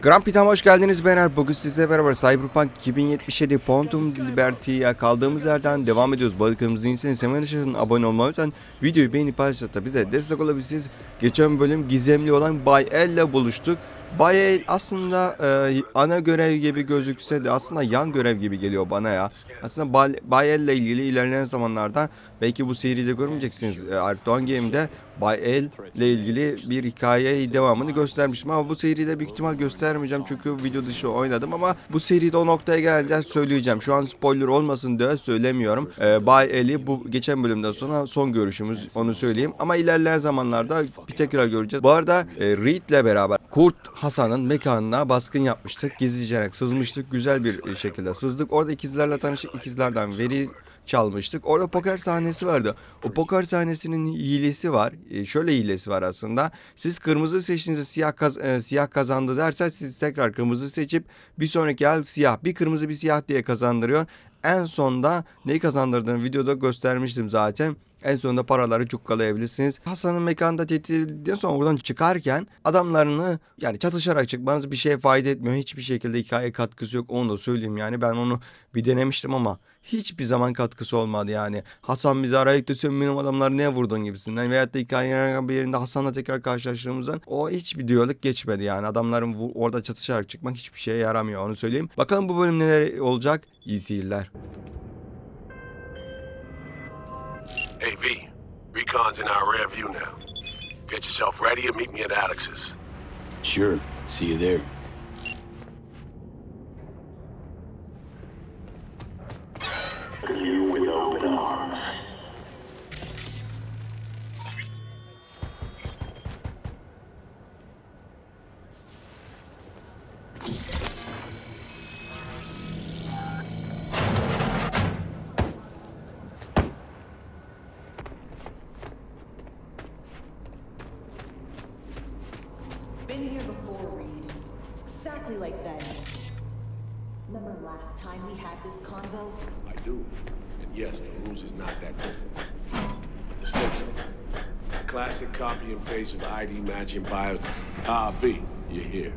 Grand Prix'ten hoş geldiniz beyler. Bugün sizle beraber Cyberpunk 2077 Phantom Liberty'ye kaldığımız yerden devam ediyoruz. Balıklarımızı inseniz hemen aşağıdan abone olmayı unutmayın. Videoyu beğenip paylaşıp bize destek olabilirsiniz. Geçen bölüm gizemli olan Bay L'le buluştuk. Bay L aslında ana görev gibi gözükse de aslında yan görev gibi geliyor bana ya. Aslında Bay L ile ilgili ilerleyen zamanlarda belki bu seride görmeyeceksiniz. Erdoğan Game'de Bay L ile ilgili bir hikaye devamını göstermiştim ama bu seride büyük ihtimal göstermeyeceğim çünkü video dışı oynadım ama bu seride o noktaya gelince söyleyeceğim. Şu an spoiler olmasın diye söylemiyorum. Bay L'i bu geçen bölümden sonra son görüşümüz, onu söyleyeyim ama ilerleyen zamanlarda bir tekrar göreceğiz. Bu arada Reed ile beraber Kurt Hasan'ın mekanına baskın yapmıştık. Gizlice sızmıştık. Güzel bir şekilde sızdık. Orada ikizlerle tanıştık. İkizlerden veri çalmıştık. Orada poker sahnesi vardı. O poker sahnesinin hilesi var. Şöyle hilesi var aslında. Siz kırmızı seçtiğinizde siyah kazandı derse siz tekrar kırmızı seçip bir sonraki el siyah. Bir kırmızı bir siyah diye kazandırıyor. En sonda neyi kazandırdığını videoda göstermiştim zaten. En sonunda paraları cukkalayabilirsiniz. Hasan'ın mekanında tehdit edildikten sonra oradan çıkarken adamlarını yani çatışarak çıkmanız bir şeye fayda etmiyor. Hiçbir şekilde hikaye katkısı yok. Onu da söyleyeyim yani. Ben onu bir denemiştim ama hiçbir zaman katkısı olmadı yani. Hasan bizi arayıp da sen benim adamları niye vurdun gibisinden. Veyahut da hikayenin bir yerinde Hasan'la tekrar karşılaştığımızdan o hiçbir diyalog geçmedi yani. Adamların orada çatışarak çıkmak hiçbir şeye yaramıyor, onu söyleyeyim. Bakalım bu bölüm neler olacak. İyi seyirler. Hey V, Recon's in our rear view now. Get yourself ready and meet me at Alex's. Sure, see you there. You with open arms. Been here before, Reed. It's exactly like then. Remember last time we had this convo? I do. And yes, the rules is not that different. The stencil. A classic copy and paste of ID matching bio. Ah, V, you're here.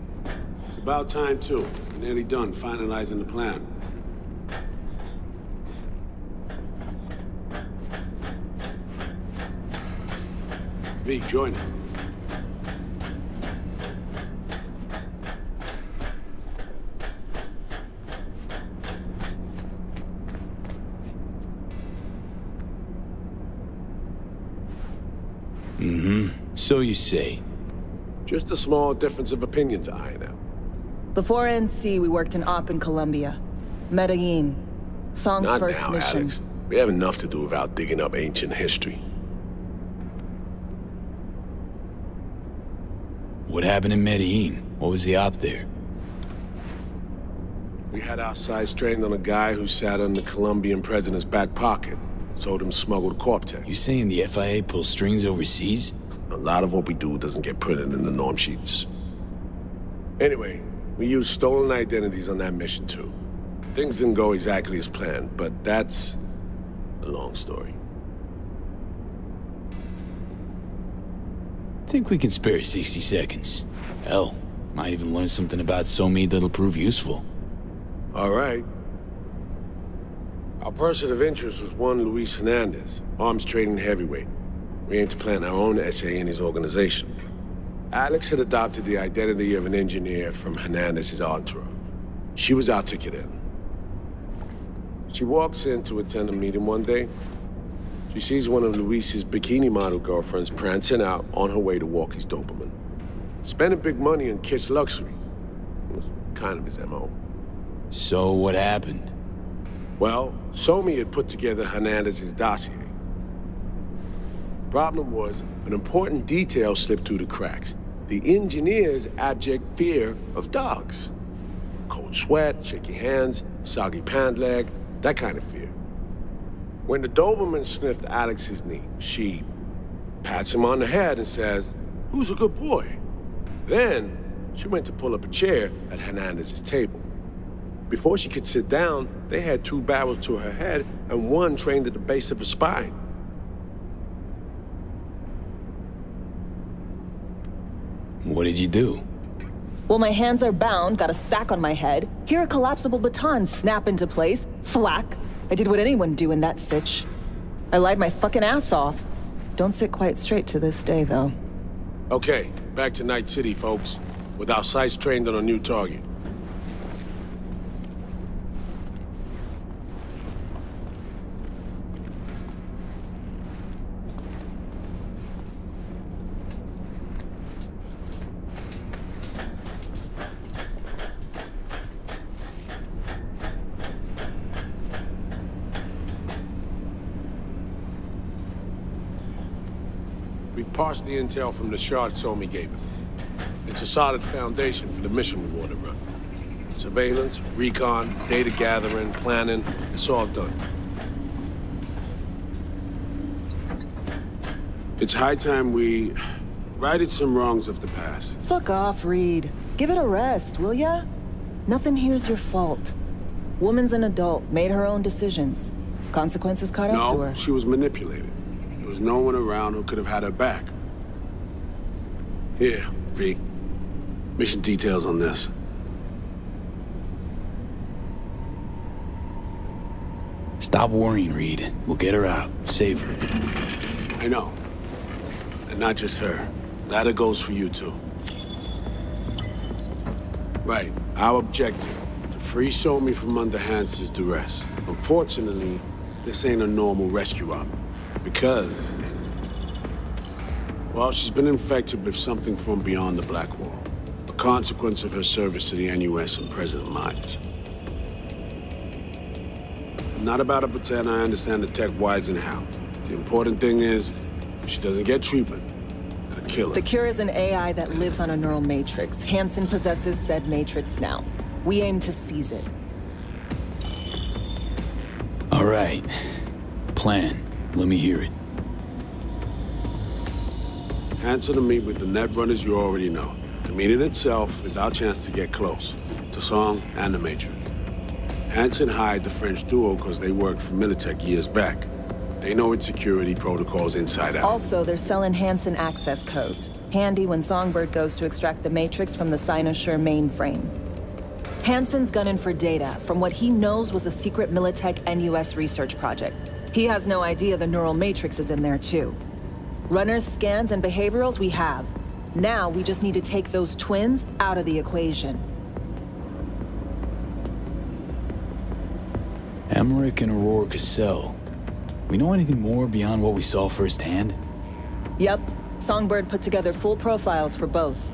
It's about time too. We're nearly done finalizing the plan. V, join us. So you say. Just a small difference of opinion to iron out. Before NC, we worked in op in Colombia. Medellin. Song's Not first now, mission. Alex. We have enough to do without digging up ancient history. What happened in Medellin? What was the op there? We had our sights trained on a guy who sat in the Colombian president's back pocket. Sold him smuggled Corp-Tech. You saying the FIA pulls strings overseas? A lot of what we do doesn't get printed in the norm sheets. Anyway, we used stolen identities on that mission too. Things didn't go exactly as planned, but that's a long story. Think we can spare 60 seconds. Hell, might even learn something about Somi that'll prove useful. All right. Our person of interest was one Luis Hernandez, arms trading heavyweight. We aim to plant our own SA in his organization. Alex had adopted the identity of an engineer from Hernandez's entourage. She was our ticket in. She walks in to attend a meeting one day. She sees one of Luis's bikini model girlfriends prancing out on her way to walk his Doberman. Spending big money on kitsch luxury. It was kind of his MO. So what happened? Well, Somi had put together Hernandez's dossier. Problem was, an important detail slipped through the cracks. The engineer's abject fear of dogs. Cold sweat, shaky hands, soggy pant leg, that kind of fear. When the Doberman sniffed Alex's knee, she pats him on the head and says, "Who's a good boy?" Then, she went to pull up a chair at Hernandez's table. Before she could sit down, they had two barrels to her head and one trained at the base of her spine. What did you do? Well, my hands are bound, got a sack on my head. Here a collapsible baton snap into place. Thwack. I did what anyone do in that sitch. I lied my fucking ass off. Don't sit quite straight to this day, though. Okay, back to Night City, folks. With our sights trained on a new target. We've parsed the intel from the shards Somi gave us. It's a solid foundation for the mission we want to run. Surveillance, recon, data gathering, planning, it's all done. It's high time we righted some wrongs of the past. Fuck off, Reed. Give it a rest, will ya? Nothing here's your fault. Woman's an adult, made her own decisions. Consequences caught up to No, her. she was manipulated. There was no one around who could have had her back. Here, V. Mission details on this. Stop worrying, Reed. We'll get her out. Save her. I know. And not just her. That goes for you, too. Right. Our objective. To free Somi from under Hansen's duress. Unfortunately, this ain't a normal rescue op. Because... well, she's been infected with something from beyond the Black Wall. A consequence of her service to the NUS and President Myers. I'm not about to pretend I understand the tech whys and how. The important thing is, if she doesn't get treatment, it'll kill her. The cure is an AI that lives on a neural matrix. Hansen possesses said matrix now. We aim to seize it. All right. Plan. Let me hear it. Hansen to meet with the net runners you already know. The meeting itself is our chance to get close. To Song and the Matrix. Hansen hired the French duo because they worked for Militech years back. They know its security protocols inside out. Also, they're selling Hansen access codes. Handy when Songbird goes to extract the matrix from the Cynosure mainframe. Hansen's gunning for data from what he knows was a secret Militech NUS research project. He has no idea the neural matrix is in there too. Runners, scans, and behaviorals we have. Now we just need to take those twins out of the equation. Emmerich and Aurora Cassell. We know anything more beyond what we saw firsthand? Yep. Songbird put together full profiles for both.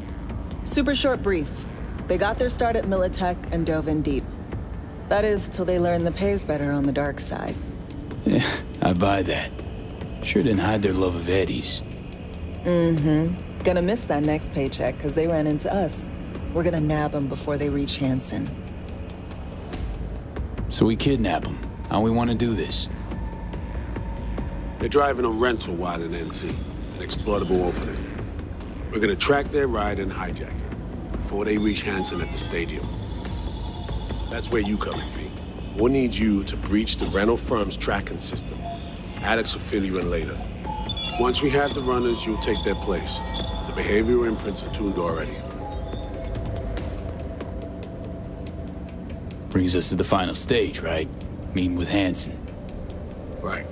Super short brief. They got their start at Militech and dove in deep. That is, till they learned the pay's better on the dark side. Yeah, I buy that. Sure didn't hide their love of Eddie's. Mm-hmm. Gonna miss that next paycheck, because they ran into us. We're gonna nab them before they reach Hansen. So we kidnap them. How we want to do this? They're driving a rental while in NT, an exploitable opening. We're gonna track their ride and hijack it before they reach Hansen at the stadium. That's where you come in, V. We'll need you to breach the rental firm's tracking system. Alex will fill you in later. Once we have the runners, you'll take their place. The behavioral imprints are tuned already. Brings us to the final stage, right? Meeting with Hansen. Right.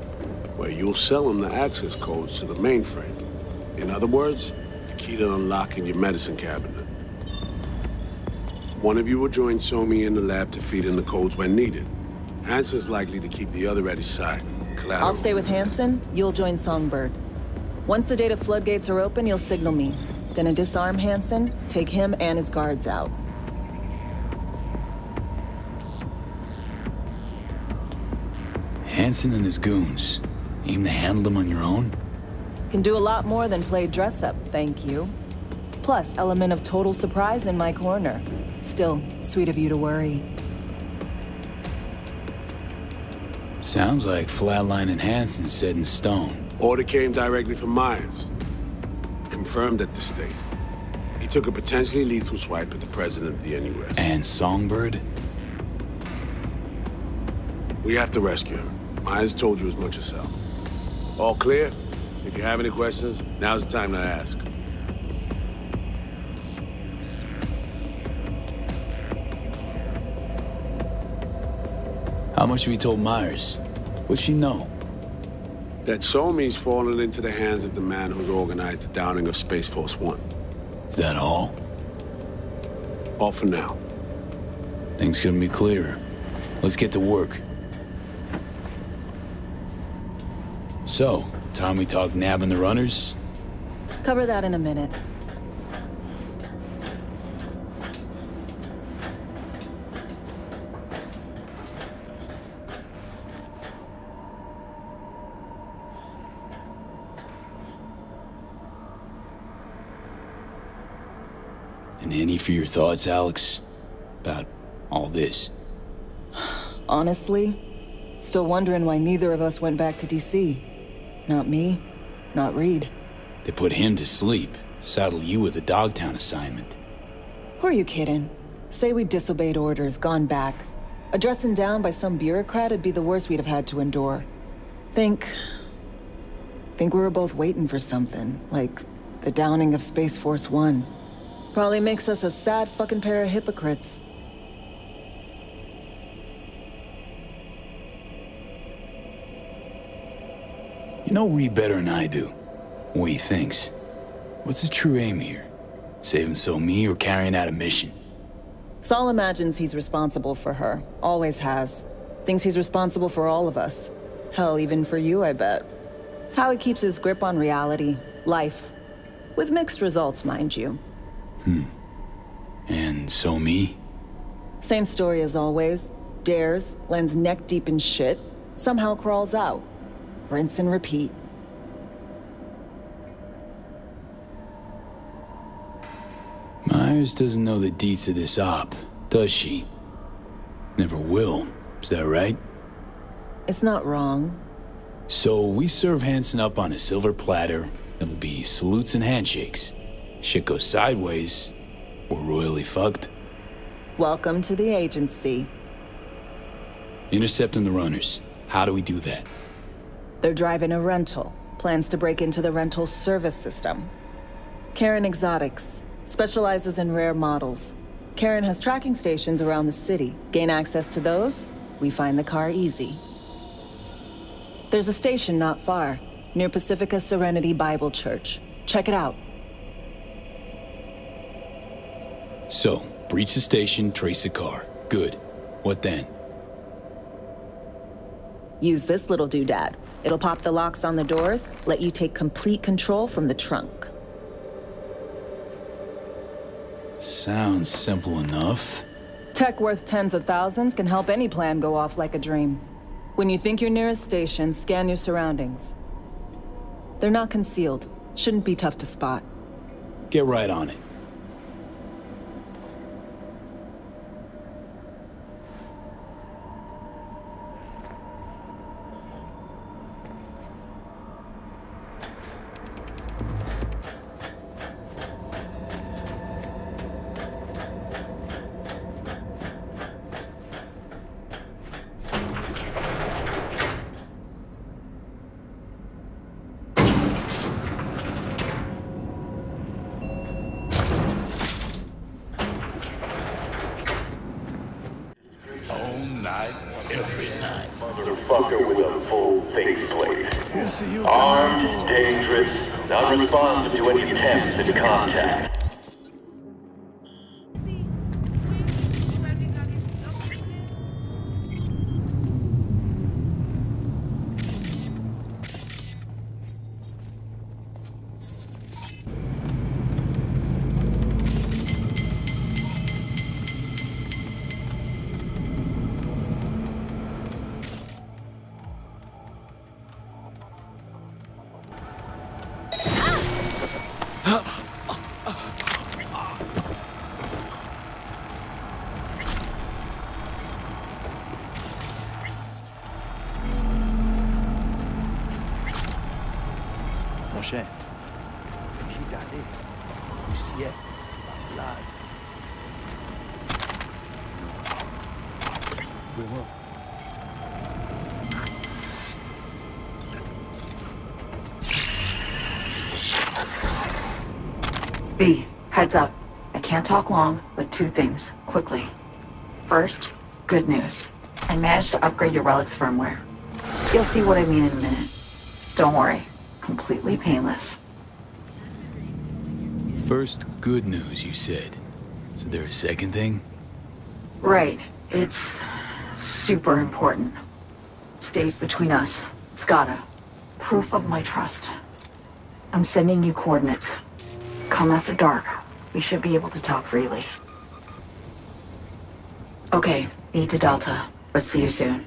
Where you'll sell them the access codes to the mainframe. In other words, the key to unlocking your medicine cabinet. One of you will join Somi in the lab to feed in the codes when needed. Hansen's likely to keep the other at his side. Collateral. I'll stay with Hansen, you'll join Songbird. Once the data floodgates are open, you'll signal me. Then to disarm Hansen, take him and his guards out. Hansen and his goons. Aim to handle them on your own? Can do a lot more than play dress-up, thank you. Plus, element of total surprise in my corner. Still, sweet of you to worry. Sounds like Flatline and Hansen set in stone. Order came directly from Myers. Confirmed at the state. He took a potentially lethal swipe at the president of the NUS. And Songbird? We have to rescue her. Myers told you as much herself. All clear? If you have any questions, now's the time to ask. How much have you told Myers? What's she know? That Somi's fallen into the hands of the man who's organized the downing of Space Force One. Is that all? All for now. Things couldn't be clearer. Let's get to work. So, time we talk nabbing the runners? Cover that in a minute. And any for your thoughts, Alex? About all this? Honestly, still wondering why neither of us went back to DC. Not me, not Reed. They put him to sleep, saddle you with a Dogtown assignment. Who are you kidding? Say we disobeyed orders, gone back. A dressing down by some bureaucrat would be the worst we'd have had to endure. Think we were both waiting for something, like the downing of Space Force One. Probably makes us a sad fucking pair of hypocrites. You know Reed better than I do. What he thinks. What's his true aim here? Saving me or carrying out a mission? Saul imagines he's responsible for her. Always has. Thinks he's responsible for all of us. Hell, even for you, I bet. It's how he keeps his grip on reality. Life. With mixed results, mind you. And me? Same story as always. Dares, lands neck deep in shit, somehow crawls out. Rinse and repeat. Myers doesn't know the deets of this op, does she? Never will, is that right? It's not wrong. So we serve Hansen up on a silver platter. It'll be salutes and handshakes. Shit goes sideways, we're royally fucked. Welcome to the agency. Intercepting the runners. How do we do that? They're driving a rental. Plans to break into the rental service system. Karen Exotics. Specializes in rare models. Karen has tracking stations around the city. Gain access to those, we find the car easy. There's a station not far, near Pacifica Serenity Bible Church. Check it out. So, breach the station, trace the car. Good. What then? Use this little doodad. It'll pop the locks on the doors, let you take complete control from the trunk. Sounds simple enough. Tech worth tens of thousands can help any plan go off like a dream. When you think you're near a station, scan your surroundings. They're not concealed. Shouldn't be tough to spot. Get right on it. Motherfucker with a full faceplate. Armed, dangerous, non-responsive to any attempts at contact. Mon cher, regardez, le ciel, c'est pas blague. Vraiment. B, heads up. I can't talk long, but two things, quickly. First, good news. I managed to upgrade your relic's firmware. You'll see what I mean in a minute. Don't worry. Completely painless. First good news, you said. Is there a second thing? Right. It's super important. Stays between us. It's gotta. Proof of my trust. I'm sending you coordinates. Come after dark. We should be able to talk freely. Okay, need to Delta. But see you soon.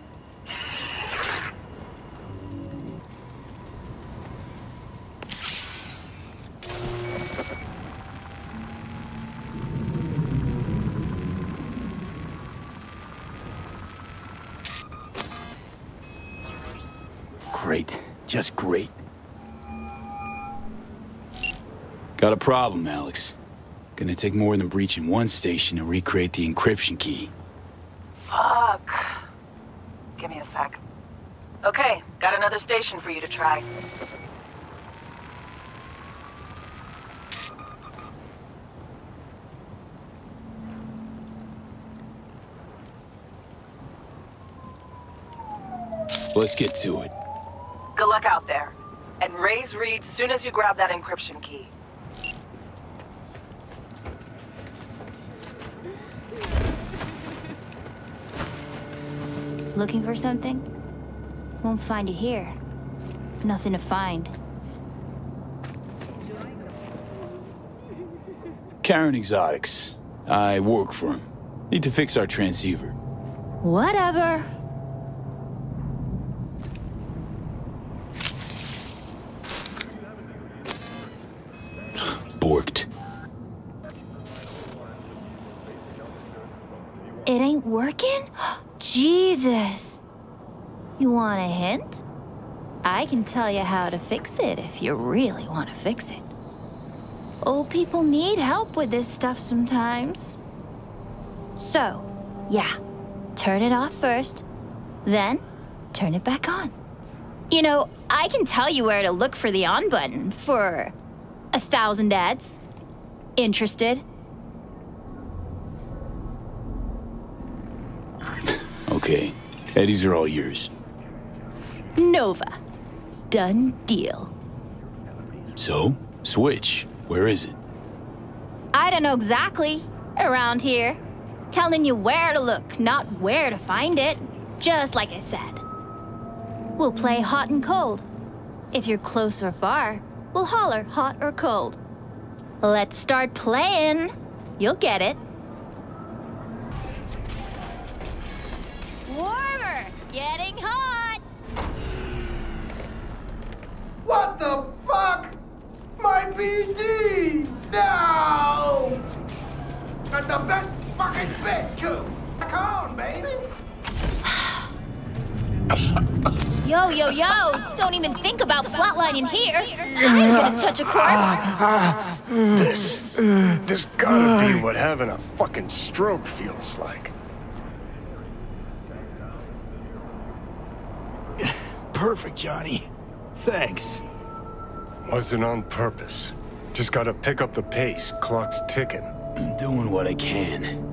Great. Just great. Got a problem, Alex. Gonna take more than breaching one station to recreate the encryption key. Fuck. Give me a sec. Okay, got another station for you to try. Let's get to it. Good luck out there. And raise Reed soon as you grab that encryption key. Looking for something? Won't find it here. Nothing to find. Karen Exotics. I work for him. Need to fix our transceiver. Whatever. Borked. It ain't working? Jesus. You want a hint? I can tell you how to fix it if you really want to fix it. Old people need help with this stuff sometimes. So, yeah, turn it off first, then turn it back on. You know, I can tell you where to look for the on button for 1,000 ads. Interested? Okay, Eddies are all yours. Nova. Done deal. So, switch. Where is it? I don't know exactly. Around here. Telling you where to look, not where to find it. Just like I said. We'll play hot and cold. If you're close or far, we'll holler hot or cold. Let's start playing. You'll get it. Warmer! Getting hot! What the fuck? My BD! No! Got the best fucking bit, too! Back on, baby! Yo, yo, yo! Don't even think about flatlining here! I ain't gonna touch a corpse! This gotta be what having a fucking stroke feels like. Perfect, Johnny. Thanks. Wasn't on purpose. Just gotta pick up the pace. Clock's ticking. I'm doing what I can.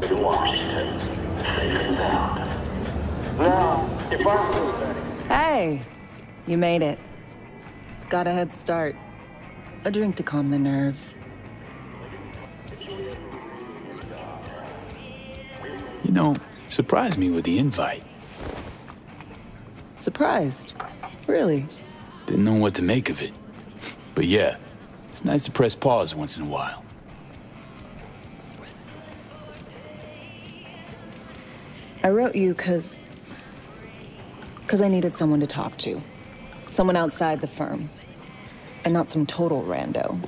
Washington, safe and sound. Now, if I... Hey, you made it. Got a head start. A drink to calm the nerves. You know, surprised me with the invite. Surprised? Really? Didn't know what to make of it. But yeah, it's nice to press pause once in a while. I wrote you because I needed someone to talk to. Someone outside the firm. And not some total rando.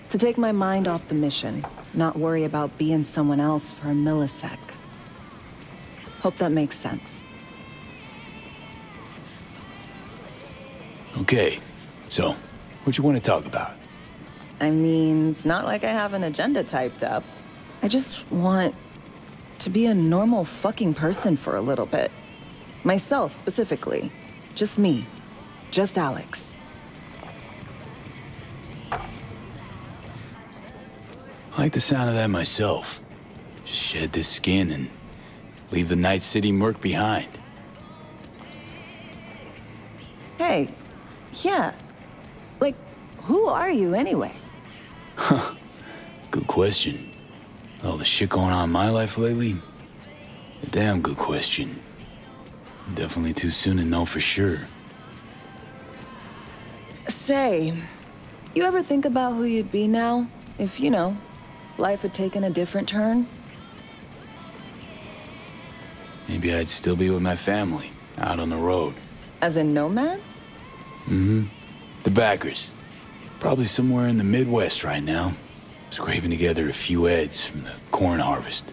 To take my mind off the mission, not worry about being someone else for a millisec. Hope that makes sense. Okay, so, what you want to talk about? I mean, it's not like I have an agenda typed up. I just want to be a normal fucking person for a little bit. Myself, specifically. Just me. Just Alex. I like the sound of that myself. Just shed this skin and leave the night city murk behind. Hey, yeah. Like, who are you anyway? Huh. Good question. All the shit going on in my life lately? A damn good question. Definitely too soon to know for sure. Say, you ever think about who you'd be now? If, you know, life had taken a different turn? Maybe I'd still be with my family, out on the road. As in nomads? Mm-hmm. The backers. Probably somewhere in the Midwest right now. Scraping together a few heads from the corn harvest.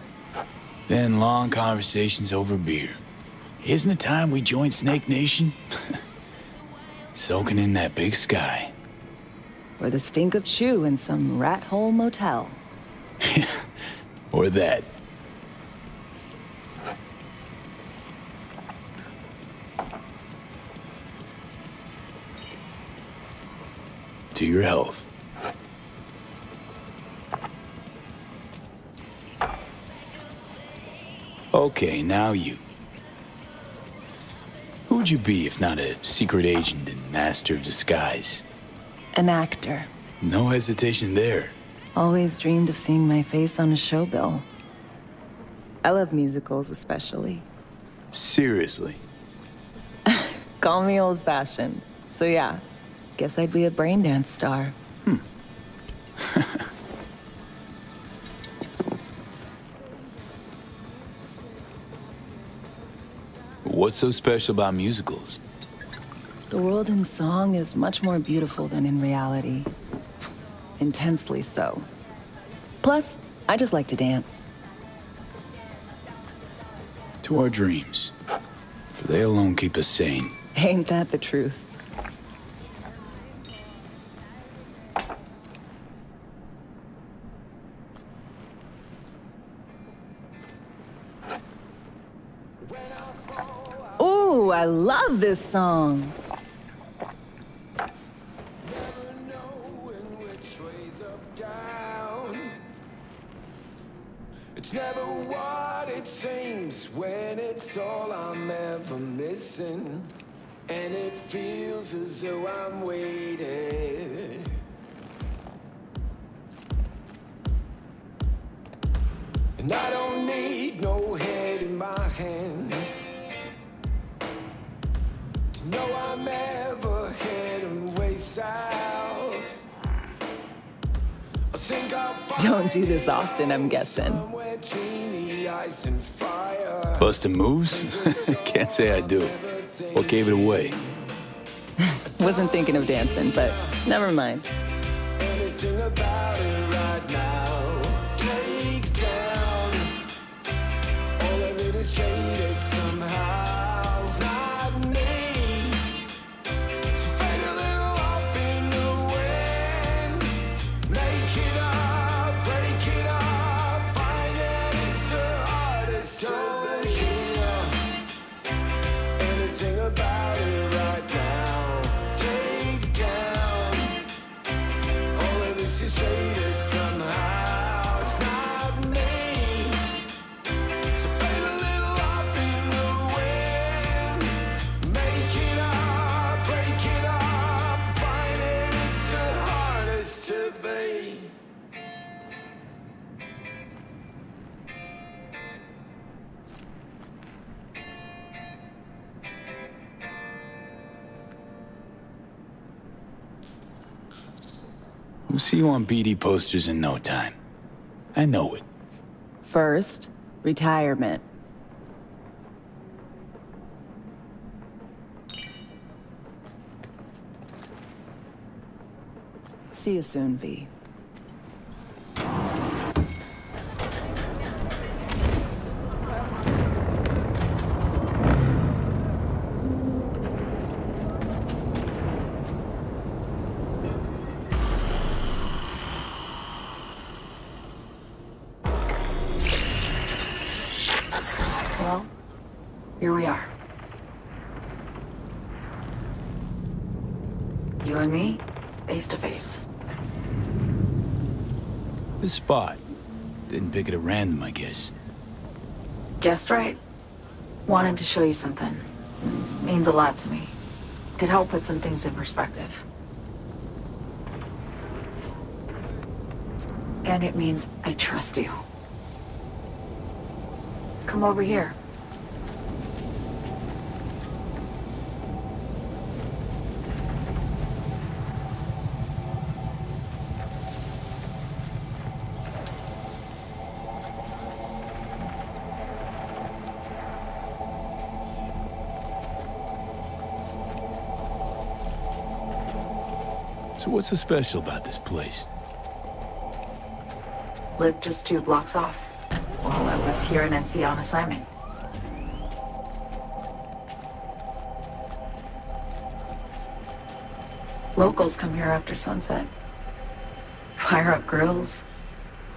Then long conversations over beer. Isn't it time we joined Snake Nation? Soaking in that big sky. Or the stink of chew in some rat hole motel. Or that. To your health. Okay, now you. Who would you be if not a secret agent and master of disguise? An actor. No hesitation there. Always dreamed of seeing my face on a show bill. I love musicals especially. Seriously? Call me old-fashioned. So yeah, guess I'd be a braindance star. What's so special about musicals? The world in song is much more beautiful than in reality. Intensely so. Plus, I just like to dance. To our dreams. For they alone keep us sane. Ain't that the truth? Ooh, I love this song. It's never what it seems when it's all I'm ever missing. And it feels as though I'm waiting. And I don't need no head in my hands to know I'm ever heading way south. I think I'll find Don't do this often, I'm guessing. Bustin' moves? Can't say I do. What gave it away? Wasn't thinking of dancing, but never mind. Anything about it right now. Take down. All of it is traded somehow. It's not me. So fade a little off in the wind. Make it up, break it up. Find that it's the hardest to heal. Anything about it right now. Take down. All of this is traded somehow. It's not me. So fade a little We'll see you on BD posters in no time. I know it. First, retirement. See you soon, V. Well, here we are. You and me, face to face. This spot. Didn't pick it at random, I guess. Guessed right. Wanted to show you something. Means a lot to me. Could help put some things in perspective. And it means I trust you. Come over here. So what's so special about this place? Lived just 2 blocks off while I was here in NC on assignment. Locals come here after sunset. Fire up grills,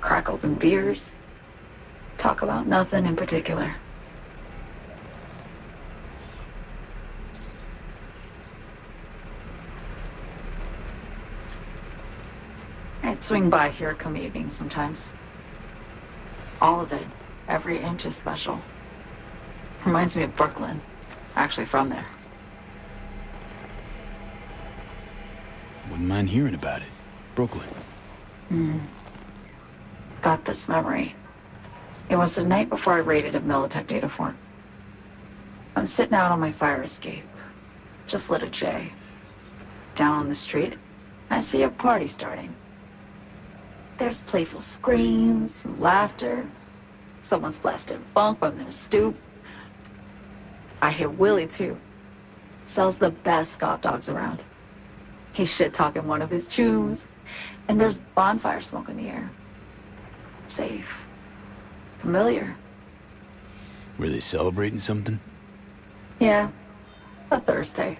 crack open beers, talk about nothing in particular. I'd swing by here come evening sometimes. All of it, every inch is special. Reminds me of Brooklyn. Actually from there. Wouldn't mind hearing about it. Brooklyn. Got this memory. It was the night before I raided a Militech data fort. I'm sitting out on my fire escape. Just lit a J. Down on the street, I see a party starting. There's playful screams and laughter. Someone's blasting funk from their stoop. I hear Willie, too. Sells the best Scott dogs around. He's shit-talking one of his chooms. And there's bonfire smoke in the air. Safe. Familiar. Were they celebrating something? Yeah. A Thursday.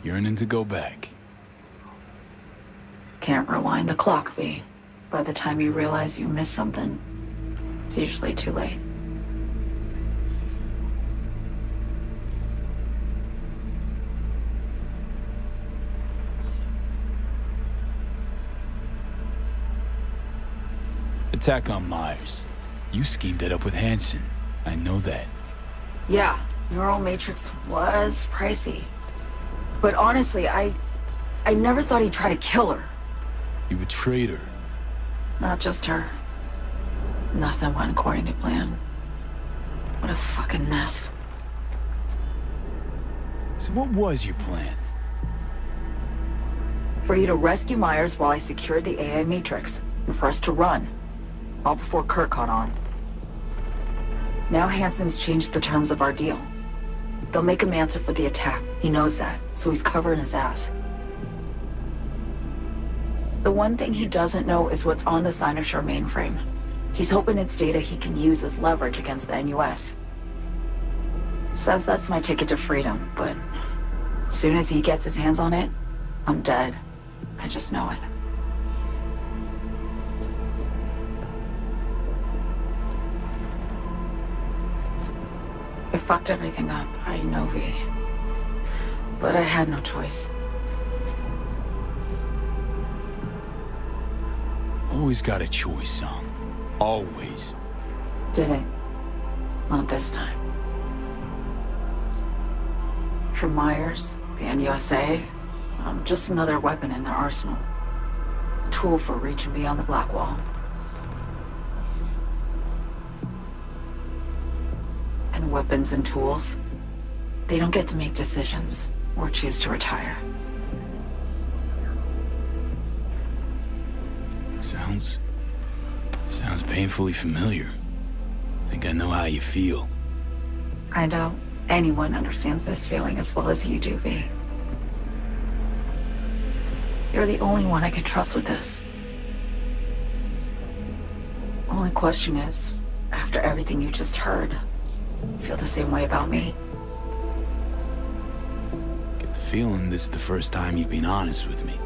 Yearning to go back. Can't rewind the clock, V. By the time you realize you missed something, it's usually too late. Attack on Myers. You schemed that up with Hansen. I know that. Yeah, neural matrix was pricey. But honestly, I never thought he'd try to kill her. You betrayed her. Not just her. Nothing went according to plan. What a fucking mess. So what was your plan? For you to rescue Myers while I secured the AI matrix, and for us to run. All before Kurt caught on. Now Hansen's changed the terms of our deal. They'll make him answer for the attack. He knows that, so he's covering his ass. The one thing he doesn't know is what's on the Cynosure mainframe. He's hoping it's data he can use as leverage against the NUS. Says that's my ticket to freedom, but as soon as he gets his hands on it, I'm dead. I just know it. I fucked everything up, I know, V. But I had no choice. Always got a choice, son. Always. Didn't. Not this time. For Myers, the NUSA, I'm just another weapon in their arsenal. A tool for reaching beyond the Black Wall. And weapons and tools, they don't get to make decisions or choose to retire. Sounds painfully familiar. Think I know how you feel. I doubt anyone understands this feeling as well as you do, V. You're the only one I can trust with this. Only question is, after everything you just heard, feel the same way about me? Get the feeling this is the first time you've been honest with me.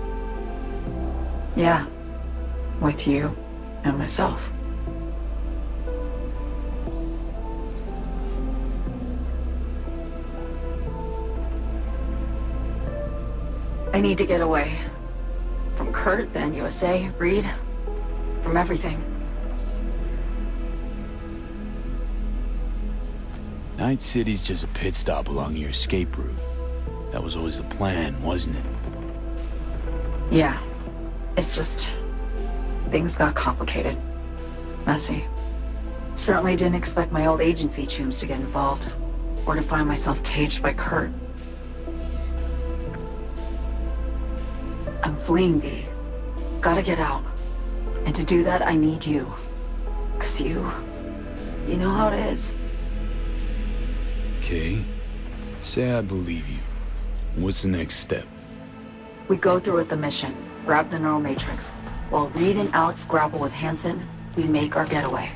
Yeah, with you and myself. I need to get away. From Kurt, then USA, Reed, from everything. Night City's just a pit stop along your escape route. That was always the plan, wasn't it? Yeah. It's just... things got complicated. Messy. Certainly didn't expect my old agency chooms to get involved. Or to find myself caged by Kurt. I'm fleeing, V. Gotta get out. And to do that, I need you. 'Cause you know how it is. Okay. Say I believe you. What's the next step? We go through with the mission. Grab the neural matrix. While Reed and Alex grapple with Hansen, we make our getaway.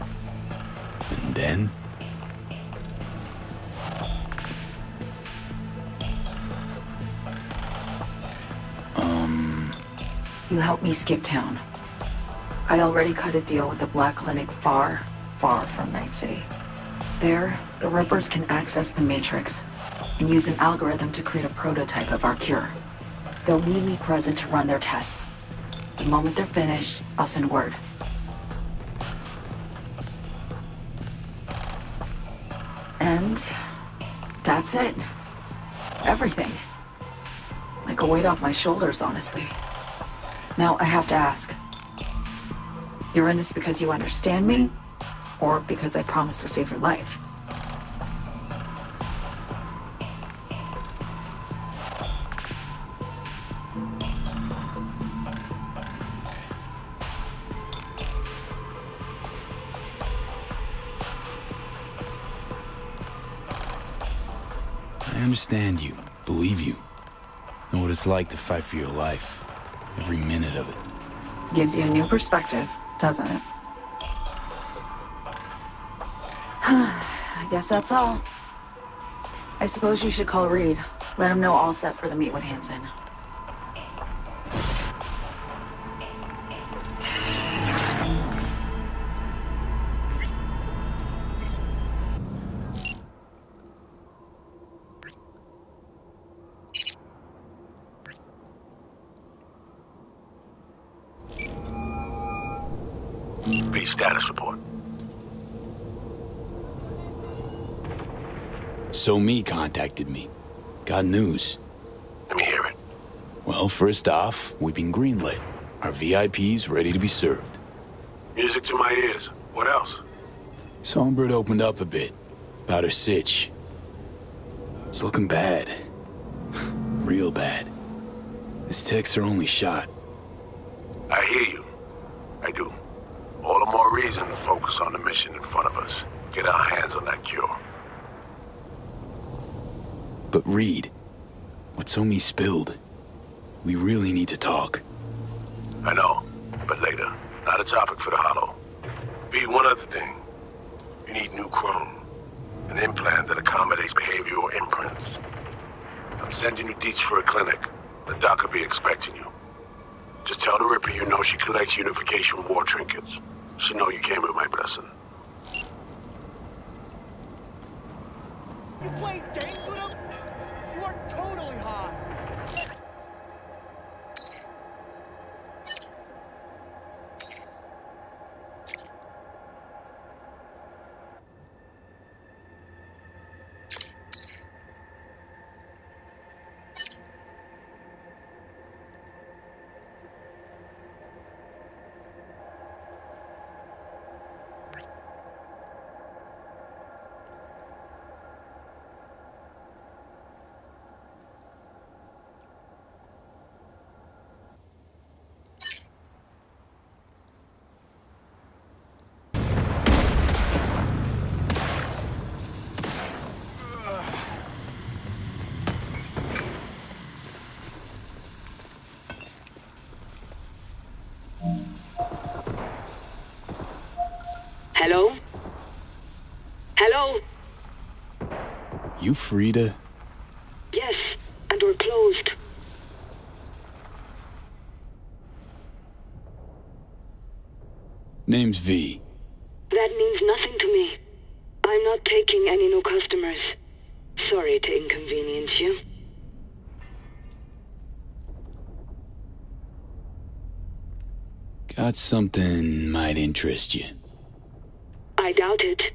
And then? You help me skip town. I already cut a deal with the Black Clinic far, far from Night City. There, the Rippers can access the Matrix and use an algorithm to create a prototype of our cure. They'll need me present to run their tests. The moment they're finished, I'll send word. And that's it. Everything. Like a weight off my shoulders, honestly. Now, I have to ask. You're in this because you understand me? Or because I promised to save your life? I understand you, believe you. Know what it's like to fight for your life. Every minute of it. Gives you a new perspective, doesn't it? I guess that's all. I suppose you should call Reed. Let him know all set for the meet with Hansen. B, status report. So Me contacted me. Got news. Let me hear it. Well, first off, we've been greenlit. Our VIP's ready to be served. Music to my ears. What else? Songbird opened up a bit. About her sitch. It's looking bad. Real bad. His tech's her only shot. I hear you. I do. All the more reason to focus on the mission in front of us. Get our hands on that cure. But Reed, what Somi spilled, we really need to talk. I know, but later. Not a topic for the hollow. B, one other thing. You need new chrome. An implant that accommodates behavioral imprints. I'm sending you deets for a clinic. The doc will be expecting you. Just tell the Ripper you know she collects unification war trinkets. She know you came with my blessing. You playing games with him? You are totally high. you free to... Yes, and we're closed. Name's V. That means nothing to me. I'm not taking any new customers. Sorry to inconvenience you. Got something might interest you. I doubt it.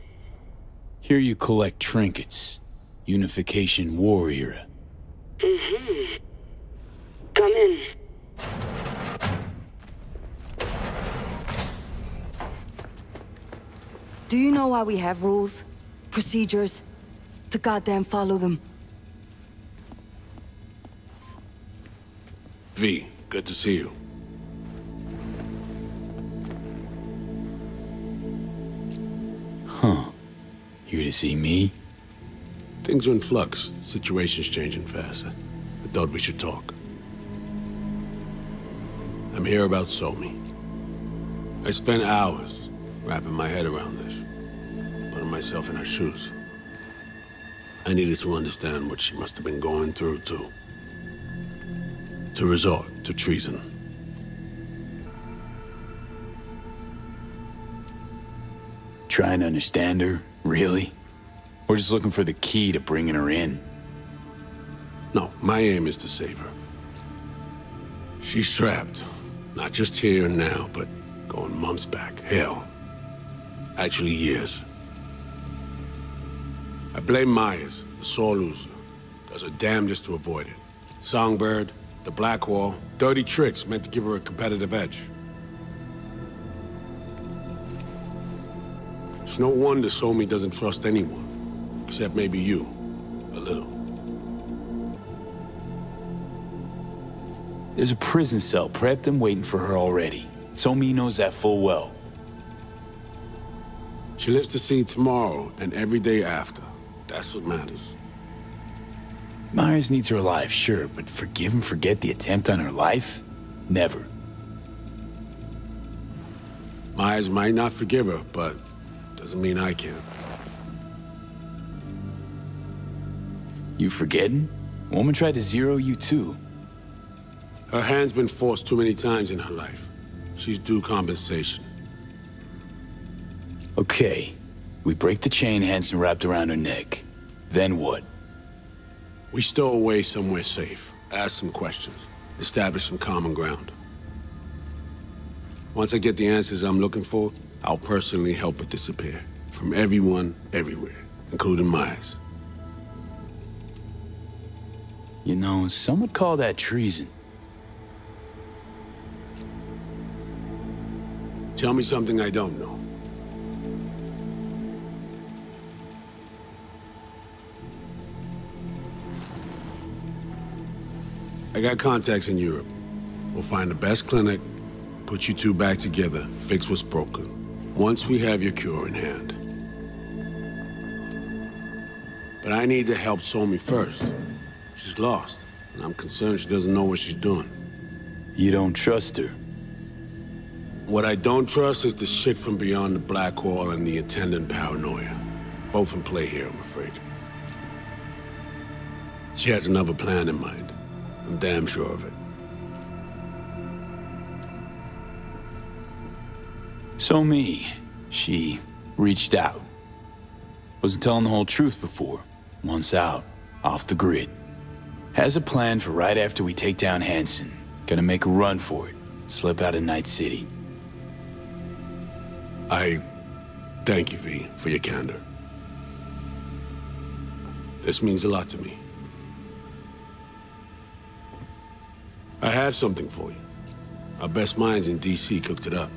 Hear you collect trinkets. Unification War era. Mm-hmm. Come in. Do you know why we have rules? Procedures? To goddamn follow them. V, good to see you. Huh. Here to see me? Things are in flux. Situation's changing fast. I thought we should talk. I'm here about Somi. I spent hours wrapping my head around this, putting myself in her shoes. I needed to understand what she must have been going through, too. To resort to treason. Trying to understand her, really? Or just looking for the key to bringing her in? No, my aim is to save her. She's trapped. Not just here and now, but going months back. Hell. Actually, years. I blame Myers, the sore loser. Does her damnedest to avoid it. Songbird, the Black Wall, dirty tricks meant to give her a competitive edge. It's no wonder Somi doesn't trust anyone, except maybe you, a little. There's a prison cell prepped and waiting for her already. Somi knows that full well. She lives to see tomorrow and every day after. That's what matters. Myers needs her alive, sure, but forgive and forget the attempt on her life? Never. Myers might not forgive her, but doesn't mean I can. You forgetting? Woman tried to zero you too. Her hand's been forced too many times in her life. She's due compensation. Okay. We break the chain Hansen wrapped around her neck. Then what? We stow away somewhere safe, ask some questions, establish some common ground. Once I get the answers I'm looking for, I'll personally help her disappear. From everyone, everywhere, including Myers. You know, some would call that treason. Tell me something I don't know. I got contacts in Europe. We'll find the best clinic, put you two back together, fix what's broken. Once we have your cure in hand. But I need to help Somi first. She's lost, and I'm concerned she doesn't know what she's doing. You don't trust her? What I don't trust is the shit from beyond the Black Wall and the attendant paranoia. Both in play here, I'm afraid. She has another plan in mind. I'm damn sure of it. Somi, she reached out. Wasn't telling the whole truth before. Once out, off the grid. Has a plan for right after we take down Hansen. Gonna make a run for it. Slip out of Night City. I thank you, V, for your candor. This means a lot to me. I have something for you. Our best minds in DC cooked it up.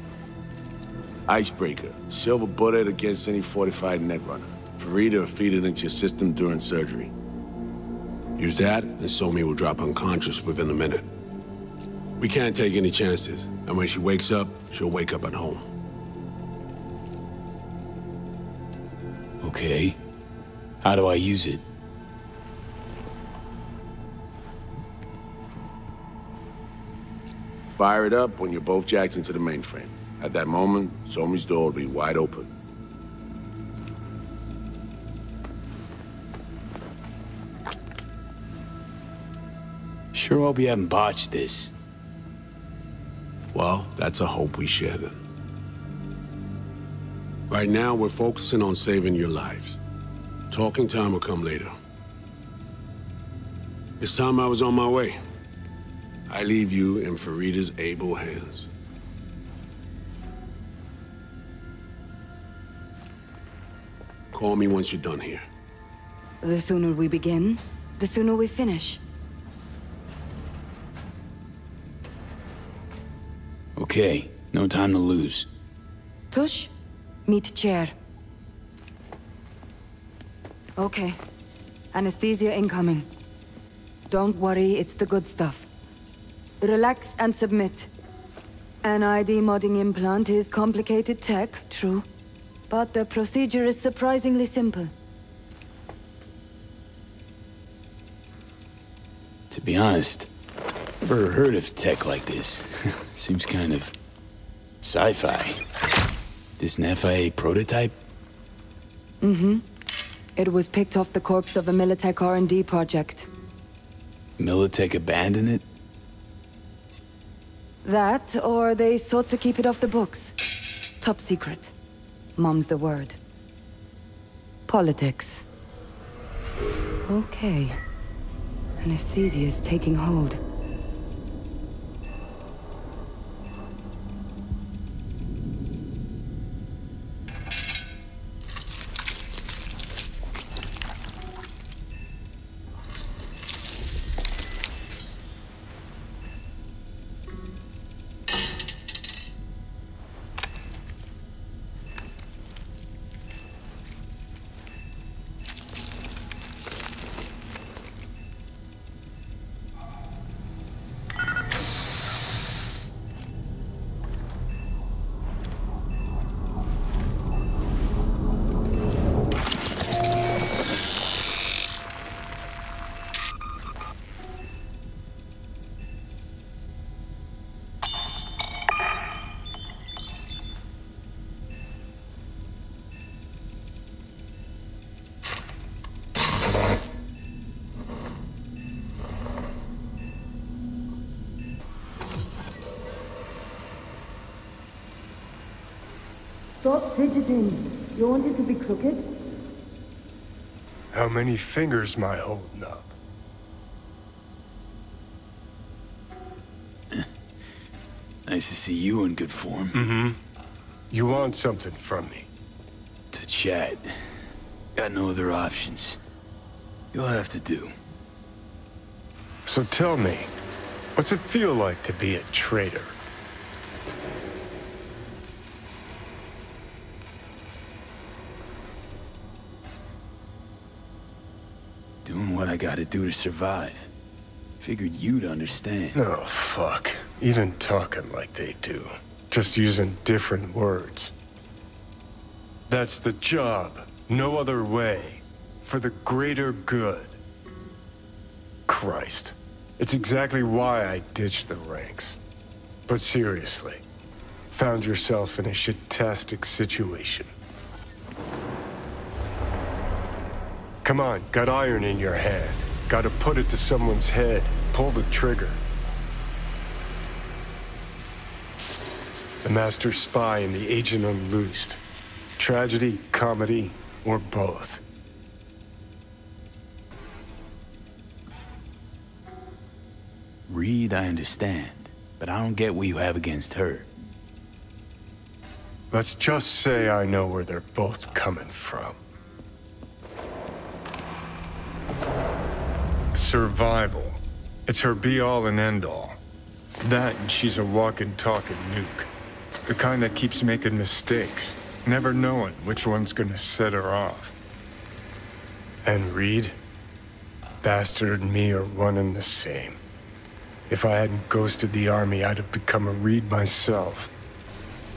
Icebreaker, silver bullet against any fortified netrunner. Free to feed it into your system during surgery. Use that, and Somi will drop unconscious within a minute. We can't take any chances, and when she wakes up, she'll wake up at home. Okay. How do I use it? Fire it up when you're both jacked into the mainframe. At that moment, Somi's door will be wide open. Sure hope you haven't botched this. Well, that's a hope we share then. Right now, we're focusing on saving your lives. Talking time will come later. It's time I was on my way. I leave you in Farida's able hands. Call me once you're done here. The sooner we begin, the sooner we finish. Okay, no time to lose. Tush, meet chair. Okay. Anesthesia incoming. Don't worry, it's the good stuff. Relax and submit. An ID modding implant is complicated tech, true. But the procedure is surprisingly simple. To be honest, never heard of tech like this. Seems kind of sci-fi. This an FIA prototype? Mm-hmm. It was picked off the corpse of a Militech R&D project. Militech abandoned it? That, or they sought to keep it off the books. Top secret. Mom's the word. Politics. Okay. Anesthesia is taking hold. Stop fidgeting. You want it to be crooked? How many fingers am I holding up? Nice to see you in good form. Mm-hmm. You want something from me? To chat. Got no other options. You'll have to do. So tell me, what's it feel like to be a traitor? Doing what I gotta do to survive. Figured you'd understand. Oh, fuck. Even talking like they do. Just using different words. That's the job. No other way. For the greater good. Christ. It's exactly why I ditched the ranks. But seriously. Found yourself in a shit-tastic situation. Come on, got iron in your hand. Gotta put it to someone's head. Pull the trigger. The master spy and the agent unloosed. Tragedy, comedy, or both. Reed, I understand, but I don't get what you have against her. Let's just say I know where they're both coming from. Survival. It's her be-all and end-all. That and she's a walking, talking nuke. The kind that keeps making mistakes, never knowing which one's gonna set her off. And Reed? Bastard and me are one and the same. If I hadn't ghosted the army, I'd have become a Reed myself.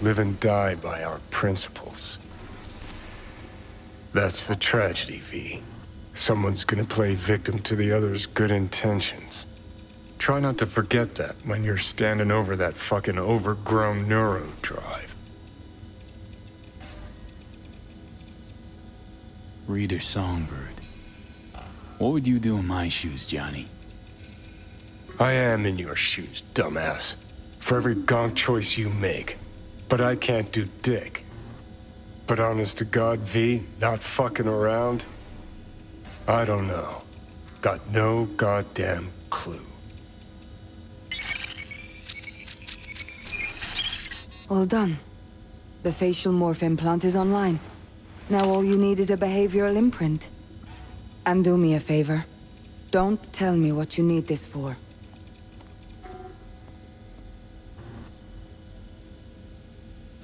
Live and die by our principles. That's the tragedy, V. Someone's gonna play victim to the other's good intentions. Try not to forget that when you're standing over that fucking overgrown neuro drive. Reader Songbird. What would you do in my shoes, Johnny? I am in your shoes, dumbass. For every gonk choice you make. But I can't do dick. But honest to God, V, not fucking around? I don't know. Got no goddamn clue. All done. The facial morph implant is online. Now all you need is a behavioral imprint. And do me a favor. Don't tell me what you need this for.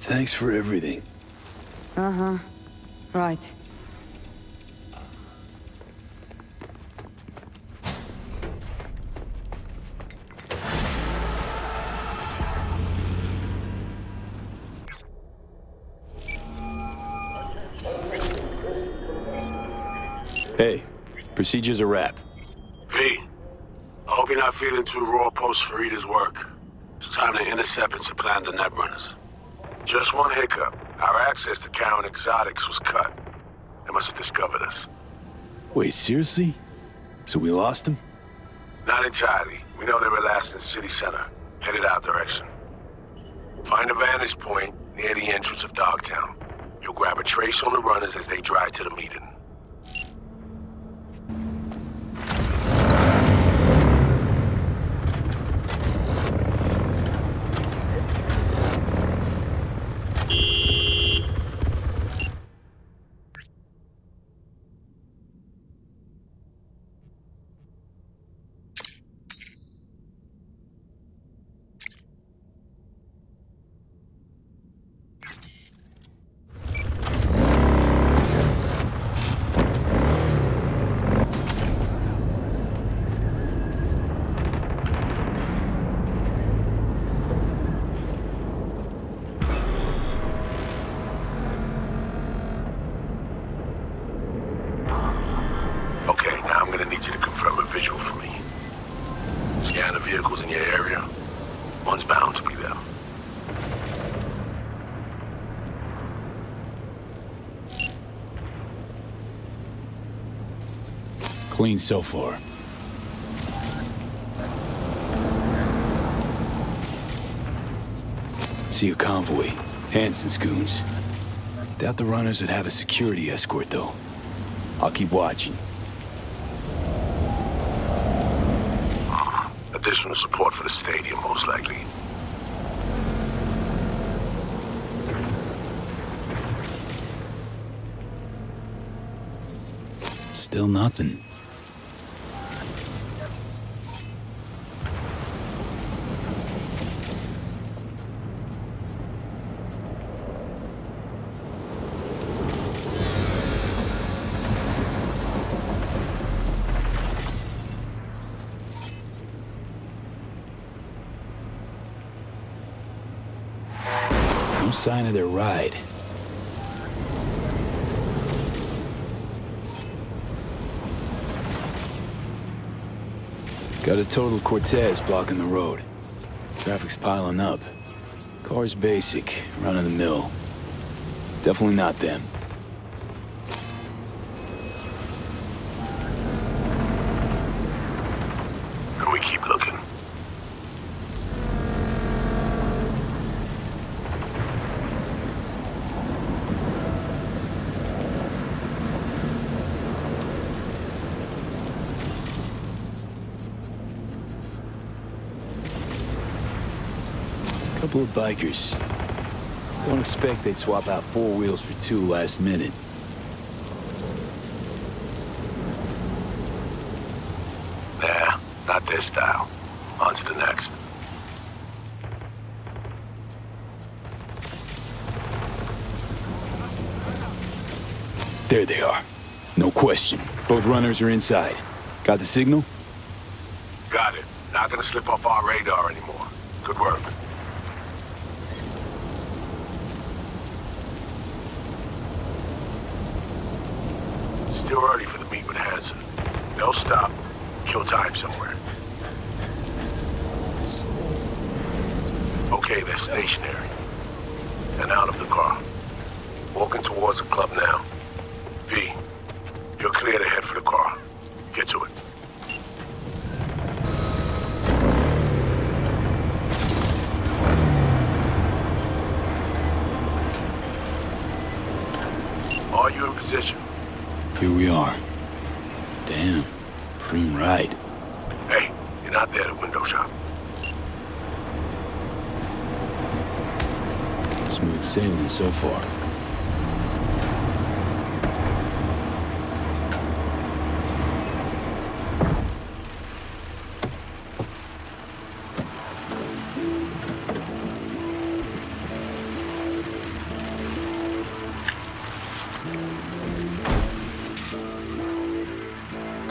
Thanks for everything. Uh-huh. Right. Hey, procedure's a wrap. V, I hope you're not feeling too raw post Farida's work. It's time to intercept and supplant the netrunners. Just one hiccup. Our access to Karen Exotics was cut. They must have discovered us. Wait, seriously? So we lost them? Not entirely. We know they were last in City Center, headed our direction. Find a vantage point near the entrance of Dogtown. You'll grab a trace on the runners as they drive to the meeting. Vehicles in your area. One's bound to be there. Clean so far. See a convoy. Hansen's goons. Doubt the runners would have a security escort, though. I'll keep watching. Additional support for the stadium, most likely. Still nothing. No sign of their ride. Got a total Cortez blocking the road. Traffic's piling up. Car's basic, run-of-the-mill. Definitely not them. And we keep looking. Couple of bikers. Don't expect they'd swap out 4 wheels for 2 last minute. Nah, not this style. On to the next. There they are. No question. Both runners are inside. Got the signal? Got it. Not gonna slip off our radar anymore. Good work. Still early for the meet with Hansen. They'll stop, kill time somewhere. Okay, they're stationary. And out of the car. Walking towards the club now. V, you're clear to head for the car. Get to it. position. Here we are. Damn, prim ride. Hey, you're not there at window shop. Smooth sailing so far.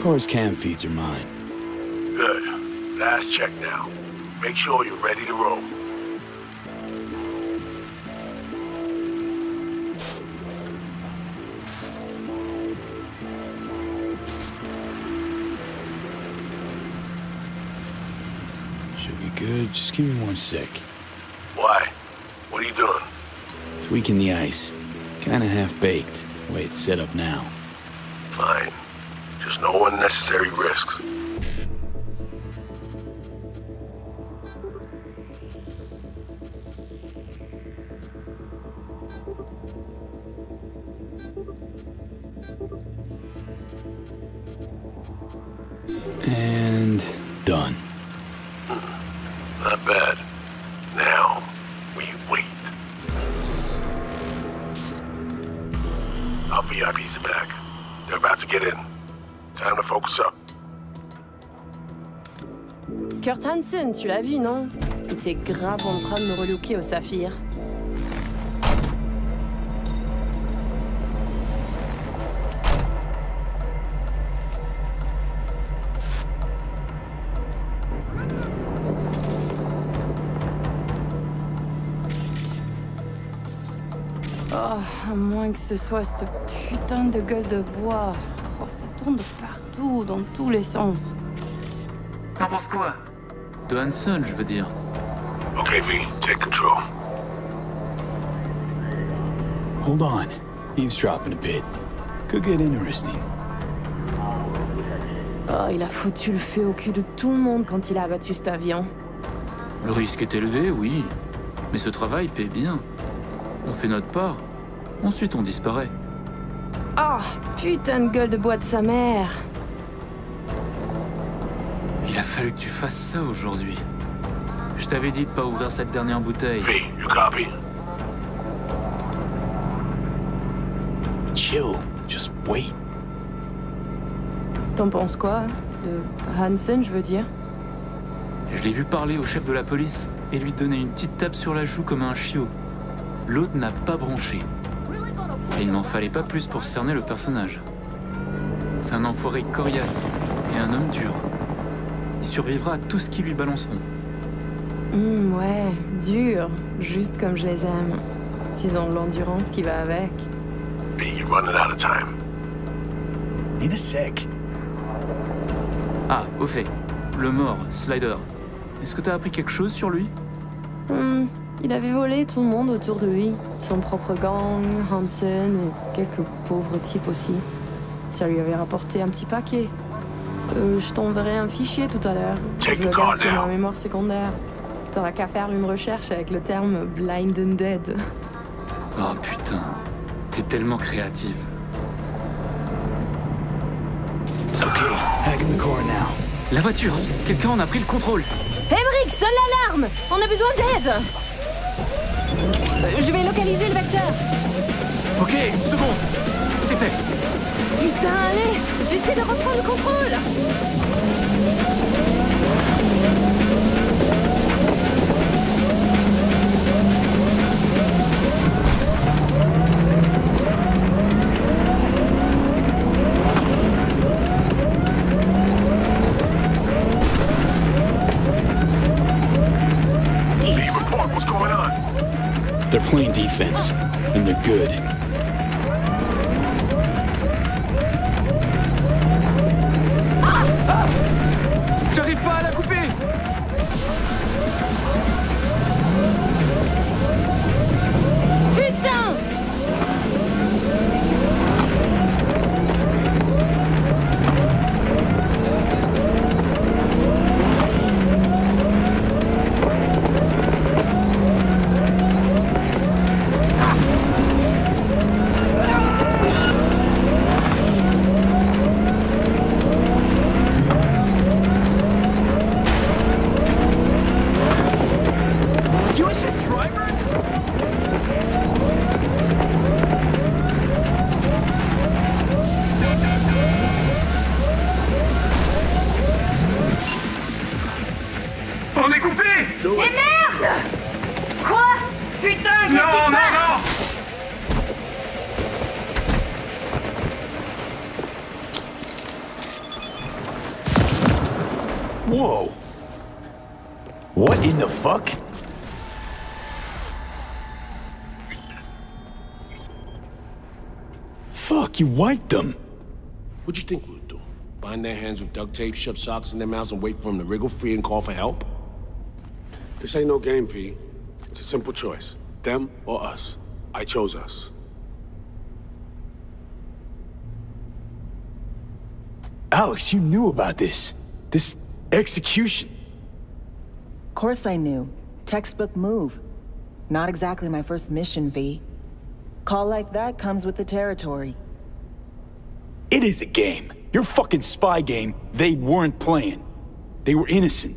Car's cam feeds are mine. Good. Last check now. Make sure you're ready to roll. Should be good. Just give me 1 sec. Why? What are you doing? Tweaking the ice. Kinda half-baked, the way it's set up now. Fine. Just no unnecessary risks. And done. Not bad. Now, we wait. Our VIPs are back. They're about to get in. Time to focus up. Kurt Hansen, tu l'as vu, non? Il était grave en train de me relooker au saphir. Oh, à moins que ce soit cette putain de gueule de bois. Oh, ça tourne de partout, dans tous les sens. T'en penses quoi? De Hansen, je veux dire. Okay, V, take control. Hold on. Eavesdropping a bit. Could get interesting. Oh, il a foutu le feu au cul de tout le monde quand il a abattu cet avion. Le risque est élevé, oui. Mais ce travail paie bien. On fait notre part. Ensuite, on disparaît. Oh, putain de gueule de bois de sa mère. Il a fallu que tu fasses ça aujourd'hui. Je t'avais dit de pas ouvrir cette dernière bouteille. V, you copy? Chill. Just wait. T'en penses quoi? De Hansen, je veux dire? Je l'ai vu parler au chef de la police et lui donner une petite tape sur la joue comme un chiot. L'autre n'a pas bronché. Et il n'en fallait pas plus pour cerner le personnage. C'est un enfoiré coriace et un homme dur. Il survivra à tout ce qui lui balanceront. Ouais, dur. Juste comme je les aime. Ils ont l'endurance qui va avec. V, you're running out of time. In a sec. Ah, au fait. Le mort, Slider. Est-ce que t'as appris quelque chose sur lui? Il avait volé tout le monde autour de lui. Son propre gang, Hansen et quelques pauvres types aussi. Ça lui avait rapporté un petit paquet. Je t'enverrai un fichier tout à l'heure. Je le garde sur ma mémoire secondaire. T'auras qu'à faire une recherche avec le terme Blind and Dead. Oh putain, t'es tellement créative. Ok, hacking the car now. La voiture, quelqu'un en a pris le contrôle. Emmerich, sonne l'alarme! On a besoin d'aide! Je vais localiser le vecteur. Ok, une seconde. C'est fait. Putain, allez! J'essaie de reprendre le contrôle! They're playing defense, and they're good. J'arrive pas à la couper! Putain! do Et it. merde! Quoi? Putain, qu'est-ce qui se passe? Whoa. What in the fuck? Fuck, you wiped them. What'd you think we would do? Bind their hands with duct tape, shove socks in their mouths, and wait for them to wriggle free and call for help? This ain't no game, V. It's a simple choice. Them or us. I chose us. Alex, you knew about this. This execution. Of course I knew. Textbook move. Not exactly my first mission, V. Call like that comes with the territory. It is a game. Your fucking spy game, they weren't playing. They were innocent.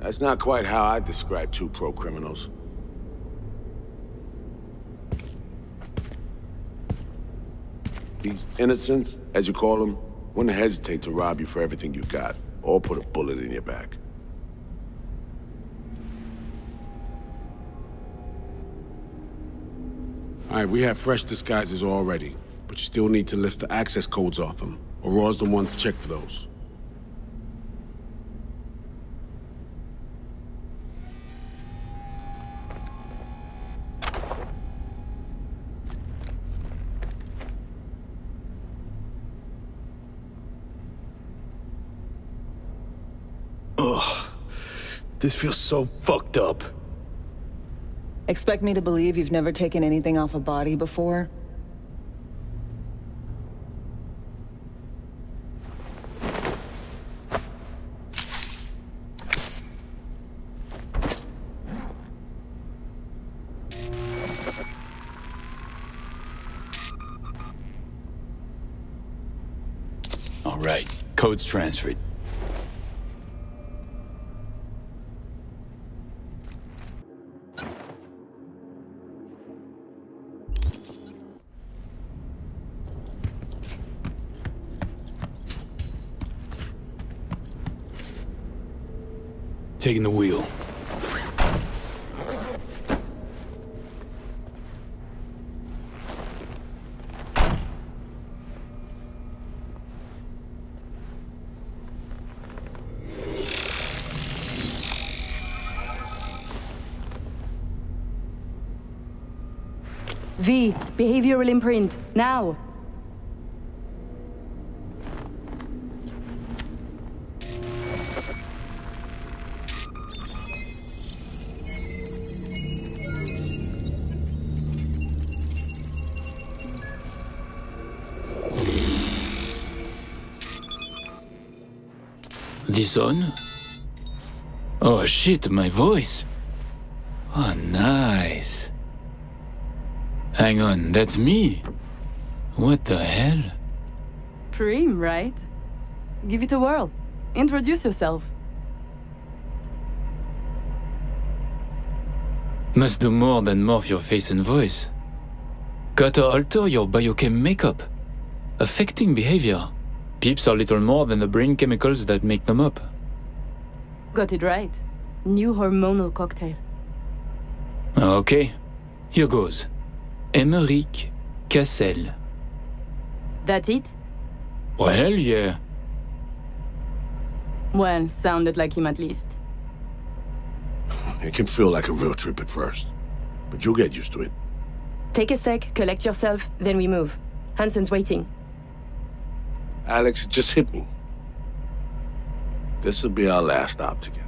That's not quite how I describe two pro-criminals. These innocents, as you call them, wouldn't hesitate to rob you for everything you got, or put a bullet in your back. Alright, we have fresh disguises already, but you still need to lift the access codes off them. Aurora's the one to check for those. Ugh. This feels so fucked up. Expect me to believe you've never taken anything off a body before? All right, code's transferred. Taking the wheel. V, behavioral imprint, now! This on? Oh shit, my voice. Oh, nice. Hang on, that's me. What the hell? Prim, right? Give it a whirl. Introduce yourself. Must do more than morph your face and voice. Gotta alter your biochem makeup, affecting behavior. Peeps are little more than the brain chemicals that make them up. Got it right. New hormonal cocktail. Okay, here goes. Emmerich Cassel. That it? Well, yeah. Well, sounded like him at least. It can feel like a real trip at first, but you'll get used to it. Take a sec, collect yourself, then we move. Hansen's waiting. Alex, it just hit me. This'll be our last stop together.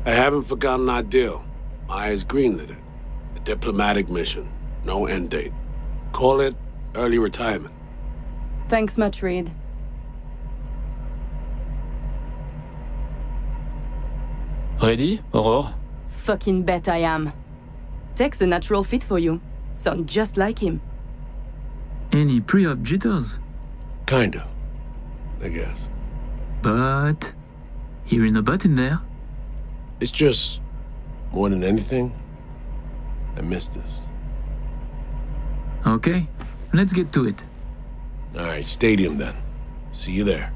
I haven't forgotten our deal. Maya's greenlit it. A diplomatic mission. No end date. Call it early retirement. Thanks much, Reed. Ready, Aurore? Fucking bet I am. Tech's a natural fit for you. Sound just like him. Any pre-op jitters? Kinda, I guess. But... hearing a but in there. It's just, more than anything, I miss this. Okay, let's get to it. All right, stadium then. See you there.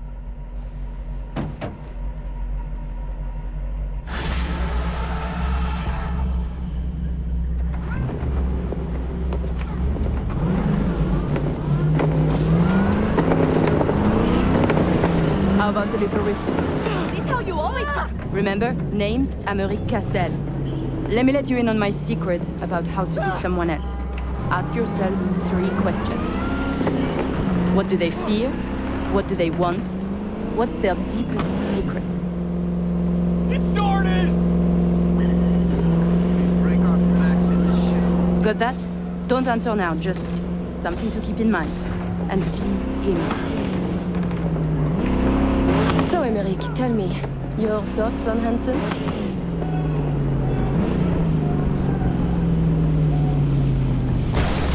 How about a little riff? Is this how you always talk? Remember, name's Americ Cassel. Let me let you in on my secret about how to be someone else. Ask yourself 3 questions. What do they fear? What do they want? What's their deepest secret? It started! Break our backs in this shit. Got that? Don't answer now, just something to keep in mind. And be him. So, Emeric, tell me, your thoughts on Hansen?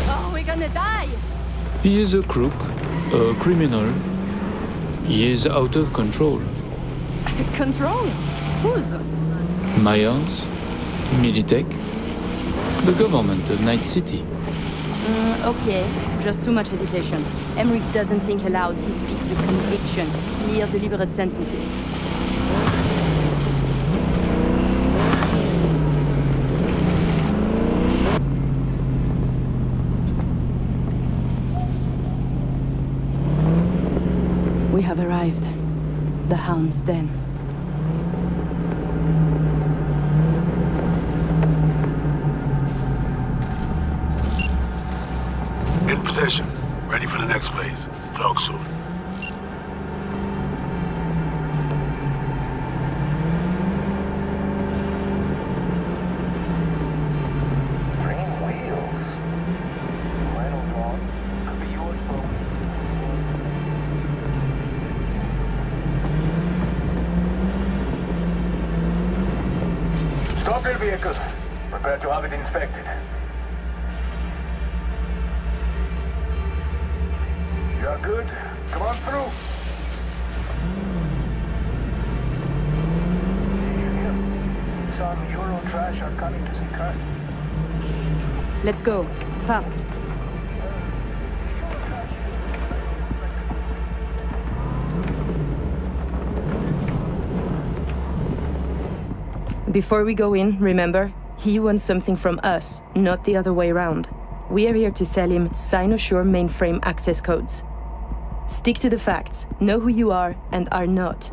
Oh, we're gonna die! He is a crook, a criminal. He is out of control. Control? Whose? Myers, Militech, the government of Night City. Okay, just too much hesitation. Emmerich doesn't think aloud, he speaks with conviction. Clear, deliberate sentences. We have arrived. The Hound's Den. In possession. Ready for the next phase. Talk soon. Green wheels. Reynolds one. Could be yours for a week. Stop your vehicle. Prepare to have it inspected. You are good. Come on through. Some Euro trash are coming to see car. Let's go. Park. Before we go in, remember, he wants something from us, not the other way around. We are here to sell him Cynosure mainframe access codes. Stick to the facts, know who you are and are not.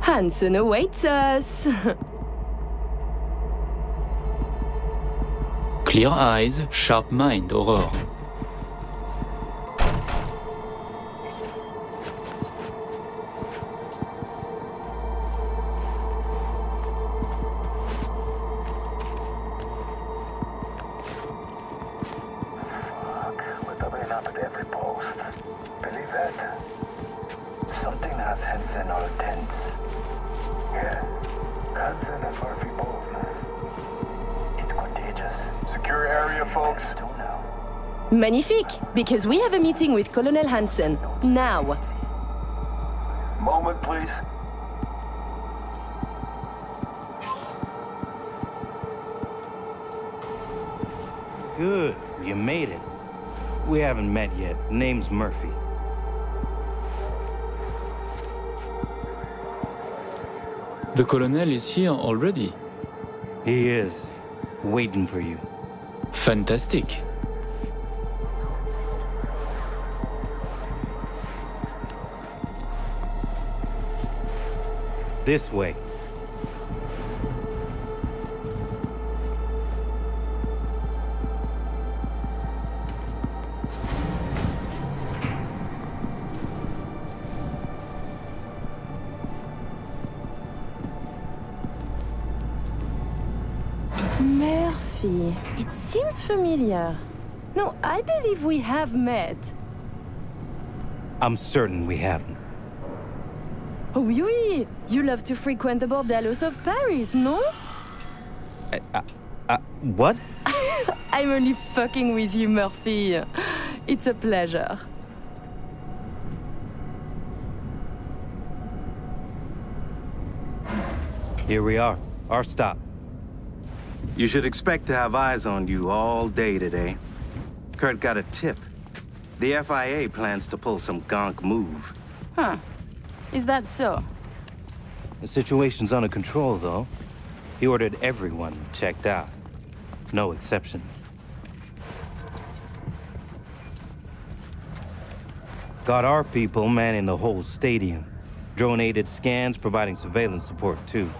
Hansen awaits us! Clear eyes, sharp mind, Aurore. Something has Hansen all tense. Yeah, Hansen and Murphy both, man. It's contagious. Secure area, folks. Magnifique, because we have a meeting with Colonel Hansen, now. Moment, please. Good, you made it. We haven't met yet. Name's Murphy. The colonel is here already. He is, waiting for you. Fantastic. This way. Murphy, it seems familiar. No, I believe we have met. I'm certain we haven't. Oh, oui, you love to frequent the bordellos of Paris, no? What? I'm only fucking with you, Murphy. It's a pleasure. Here we are, our stop. You should expect to have eyes on you all day today. Kurt got a tip. The FIA plans to pull some gonk move. Huh. Is that so? The situation's under control, though. He ordered everyone checked out. No exceptions. Got our people manning the whole stadium. Drone-aided scans providing surveillance support, too.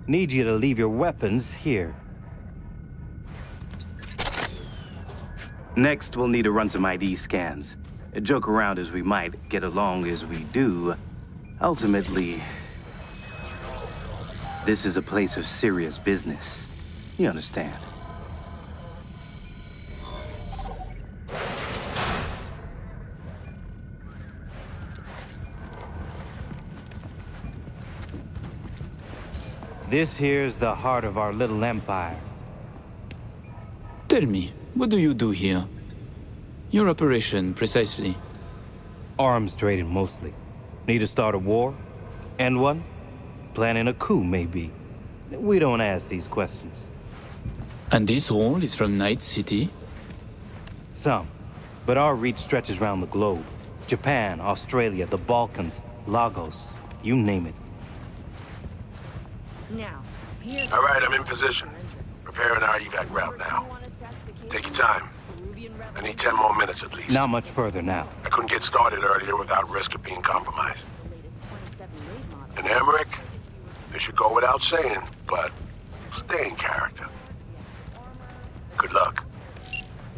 Need you to leave your weapons here. Next, we'll need to run some ID scans. Joke around as we might, get along as we do. Ultimately, this is a place of serious business. You understand? This here's the heart of our little empire. Tell me, what do you do here? Your operation, precisely. Arms trading, mostly. Need to start a war? End one? Planning a coup, maybe. We don't ask these questions. And this role is from Night City? Some. But our reach stretches around the globe. Japan, Australia, the Balkans, Lagos, you name it. Now, all right, I'm in position. Preparing our evac route now. Take your time. I need 10 more minutes at least. Not much further now. I couldn't get started earlier without risk of being compromised. And Emmerich, this should go without saying, but stay in character. Good luck.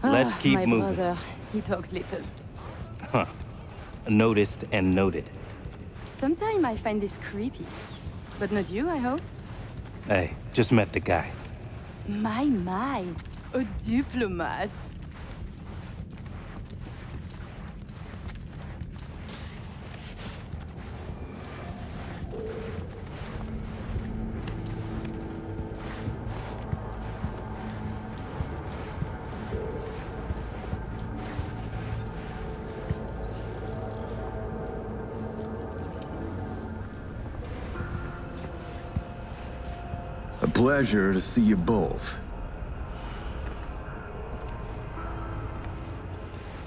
Let's keep my moving. Brother, he talks little. Huh. Noticed and noted. Sometimes I find this creepy. But not you, I hope? Hey, just met the guy. My, a diplomat. A pleasure to see you both.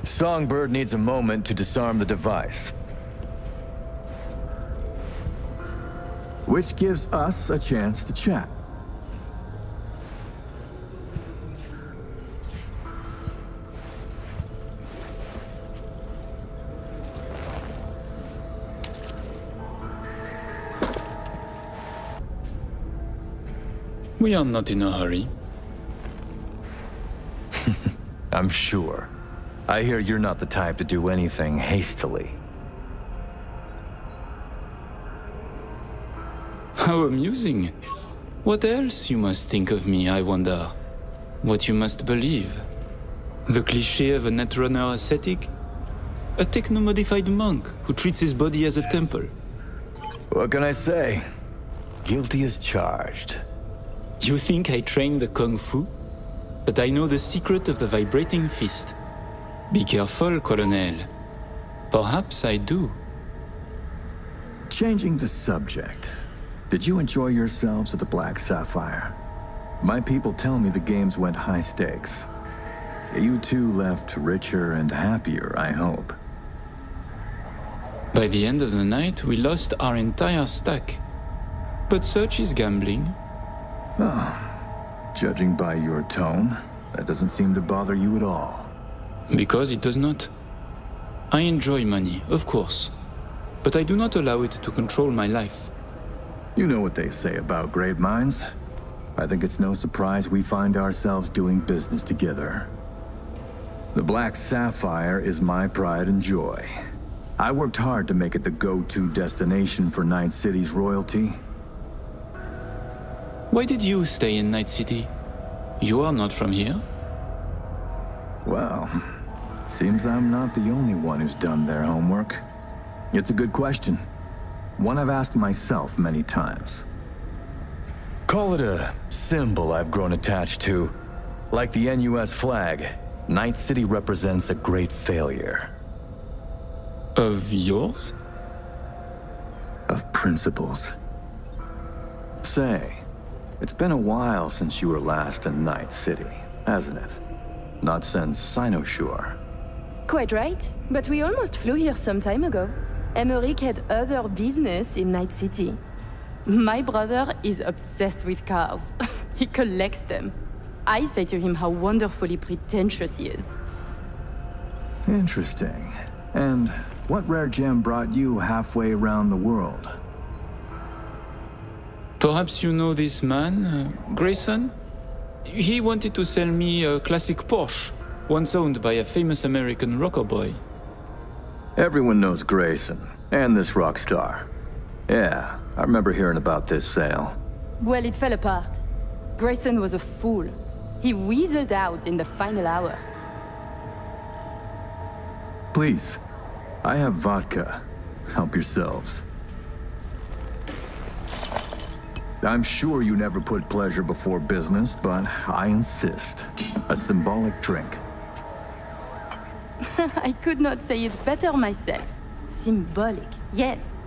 Songbird needs a moment to disarm the device. Which gives us a chance to chat. We are not in a hurry. I'm sure. I hear you're not the type to do anything hastily. How amusing. What else you must think of me, I wonder? What you must believe? The cliché of a netrunner ascetic? A techno-modified monk who treats his body as a temple? What can I say? Guilty as charged. You think I train the Kung Fu? But I know the secret of the vibrating fist. Be careful, Colonel. Perhaps I do. Changing the subject. Did you enjoy yourselves at the Black Sapphire? My people tell me the games went high stakes. You two left richer and happier, I hope. By the end of the night, we lost our entire stack. But such is gambling. Oh, judging by your tone, that doesn't seem to bother you at all. Because it does not. I enjoy money, of course. But I do not allow it to control my life. You know what they say about great minds. I think it's no surprise we find ourselves doing business together. The Black Sapphire is my pride and joy. I worked hard to make it the go-to destination for Night City's royalty. Why did you stay in Night City? You are not from here? Well, seems I'm not the only one who's done their homework. It's a good question. One I've asked myself many times. Call it a symbol I've grown attached to. Like the NUS flag, Night City represents a great failure. Of yours? Of principles. Say, it's been a while since you were last in Night City, hasn't it? Not since Cynosure. Quite right, but we almost flew here some time ago. Emmerich had other business in Night City. My brother is obsessed with cars. He collects them. I say to him how wonderfully pretentious he is. Interesting. And what rare gem brought you halfway around the world? Perhaps you know this man, Grayson? He wanted to sell me a classic Porsche, once owned by a famous American rocker boy. Everyone knows Grayson, and this rock star. Yeah, I remember hearing about this sale. Well, it fell apart. Grayson was a fool. He weaseled out in the final hour. Please, I have vodka. Help yourselves. I'm sure you never put pleasure before business, but I insist. A symbolic drink. I could not say it better myself. Symbolic, yes.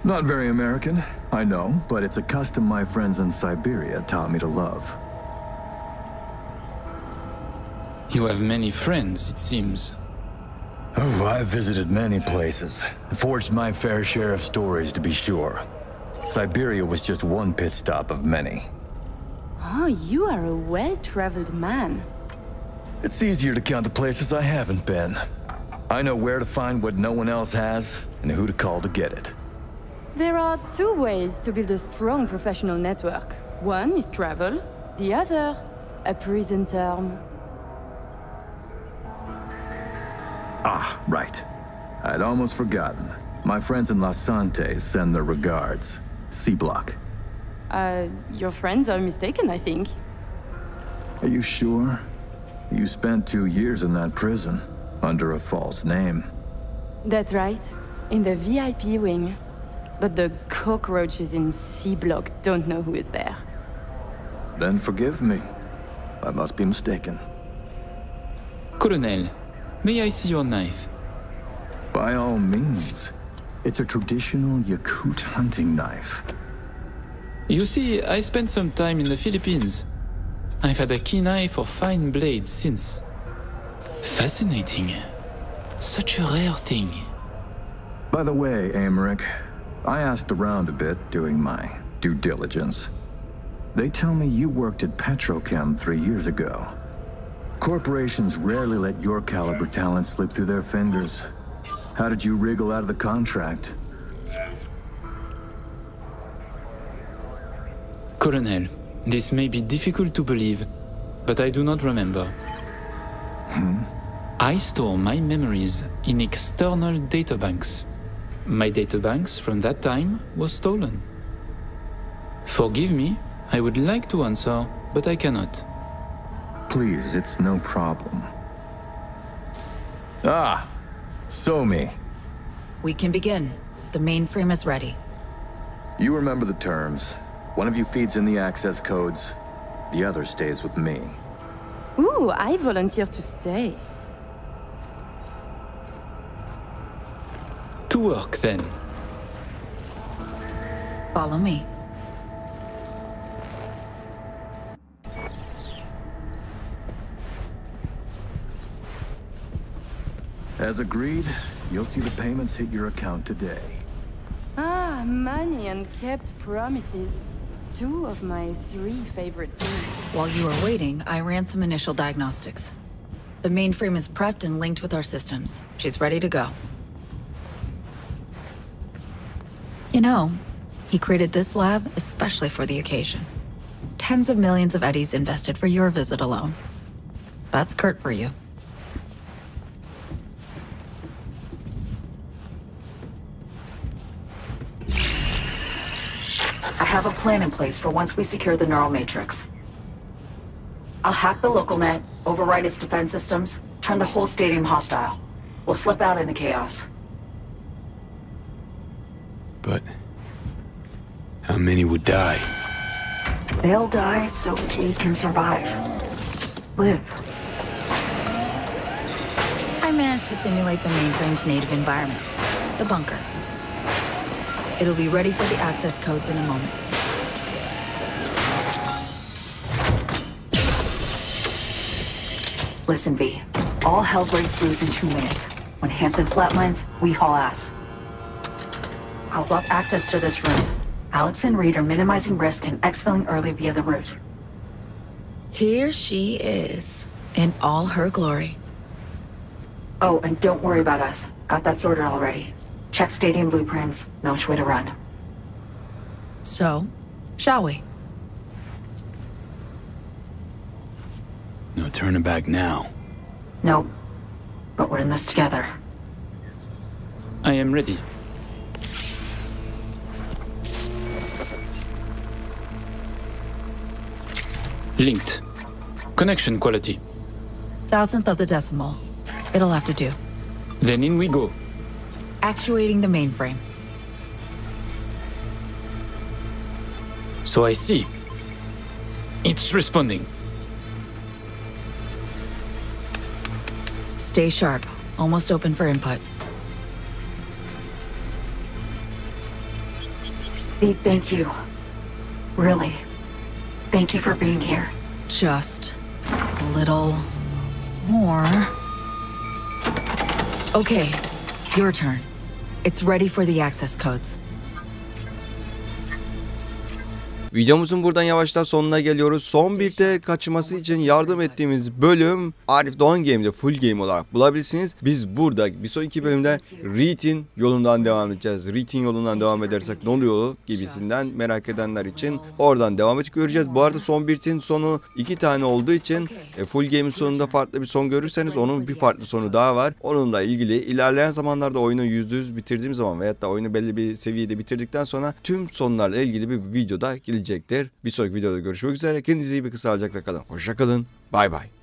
Not very American, I know, but it's a custom my friends in Siberia taught me to love. You have many friends, it seems. Oh, I've visited many places. Forged my fair share of stories, to be sure. Siberia was just one pit stop of many. Oh, you are a well-traveled man. It's easier to count the places I haven't been. I know where to find what no one else has, and who to call to get it. There are two ways to build a strong professional network. One is travel, the other, a prison term. Ah, right. I'd almost forgotten. My friends in Los Santos send their regards. C-Block. Your friends are mistaken, I think. Are you sure? You spent 2 years in that prison, under a false name. That's right, in the VIP wing. But the cockroaches in C-Block don't know who is there. Then forgive me. I must be mistaken. Colonel, may I see your knife? By all means. It's a traditional Yakut hunting knife. You see, I spent some time in the Philippines. I've had a keen eye for fine blades since. Fascinating. Such a rare thing. By the way, Emmerich, I asked around a bit doing my due diligence. They tell me you worked at Petrochem 3 years ago. Corporations rarely let your caliber talent slip through their fingers. How did you wriggle out of the contract? Colonel, this may be difficult to believe, but I do not remember. I store my memories in external databanks. My databanks from that time was stolen. Forgive me, I would like to answer, but I cannot. Please, it's no problem. Ah! Somi. We can begin. The mainframe is ready. You remember the terms. One of you feeds in the access codes. The other stays with me. Ooh, I volunteer to stay. To work, then. Follow me. As agreed, you'll see the payments hit your account today. Ah, money and kept promises. 2 of my 3 favorite things. While you were waiting, I ran some initial diagnostics. The mainframe is prepped and linked with our systems. She's ready to go. You know, he created this lab especially for the occasion. Tens of millions of eddies invested for your visit alone. That's Kurt for you. I have a plan in place for once we secure the neural matrix. I'll hack the local net, override its defense systems, turn the whole stadium hostile. We'll slip out in the chaos. But how many would die? They'll die so we can survive. Live. I managed to simulate the mainframe's native environment, the bunker. It'll be ready for the access codes in a moment. Listen, V. All hell breaks loose in 2 minutes. When Hansen flatlines, we haul ass. I'll block access to this room. Alex and Reed are minimizing risk and exfilling early via the route. Here she is, in all her glory. Oh, and don't worry about us. Got that sorted already. Check stadium blueprints, know which way to run. So, shall we? No turning back now. Nope. But we're in this together. I am ready. Linked. Connection quality. 1,000th of the decimal. It'll have to do. Then in we go. Actuating the mainframe. So I see. It's responding. Stay sharp. Almost open for input. Pete, thank you. Really. Thank you for being here. Just a little more. Okay, your turn. It's ready for the access codes. Videomuzun buradan yavaştan sonuna geliyoruz. Son birde kaçması için yardım ettiğimiz bölüm Arif Doğan Game'de full game olarak bulabilirsiniz. Biz burada bir sonraki bölümde Reed'in yolundan devam edeceğiz. Reed'in yolundan devam edersek ne oluyor gibisinden merak edenler için oradan devam edip göreceğiz. Bu arada son birtin sonu 2 tane olduğu için full game'in sonunda farklı bir son görürseniz onun bir farklı sonu daha var. Onunla ilgili ilerleyen zamanlarda oyunu %100 bitirdiğim zaman veyahut da oyunu belli bir seviyede bitirdikten sonra tüm sonlarla ilgili bir videoda gelecektir. Bir sonraki videoda görüşmek üzere. Kendinize iyi bir sağlıcakla kalın. Hoşça kalın. Bay bay.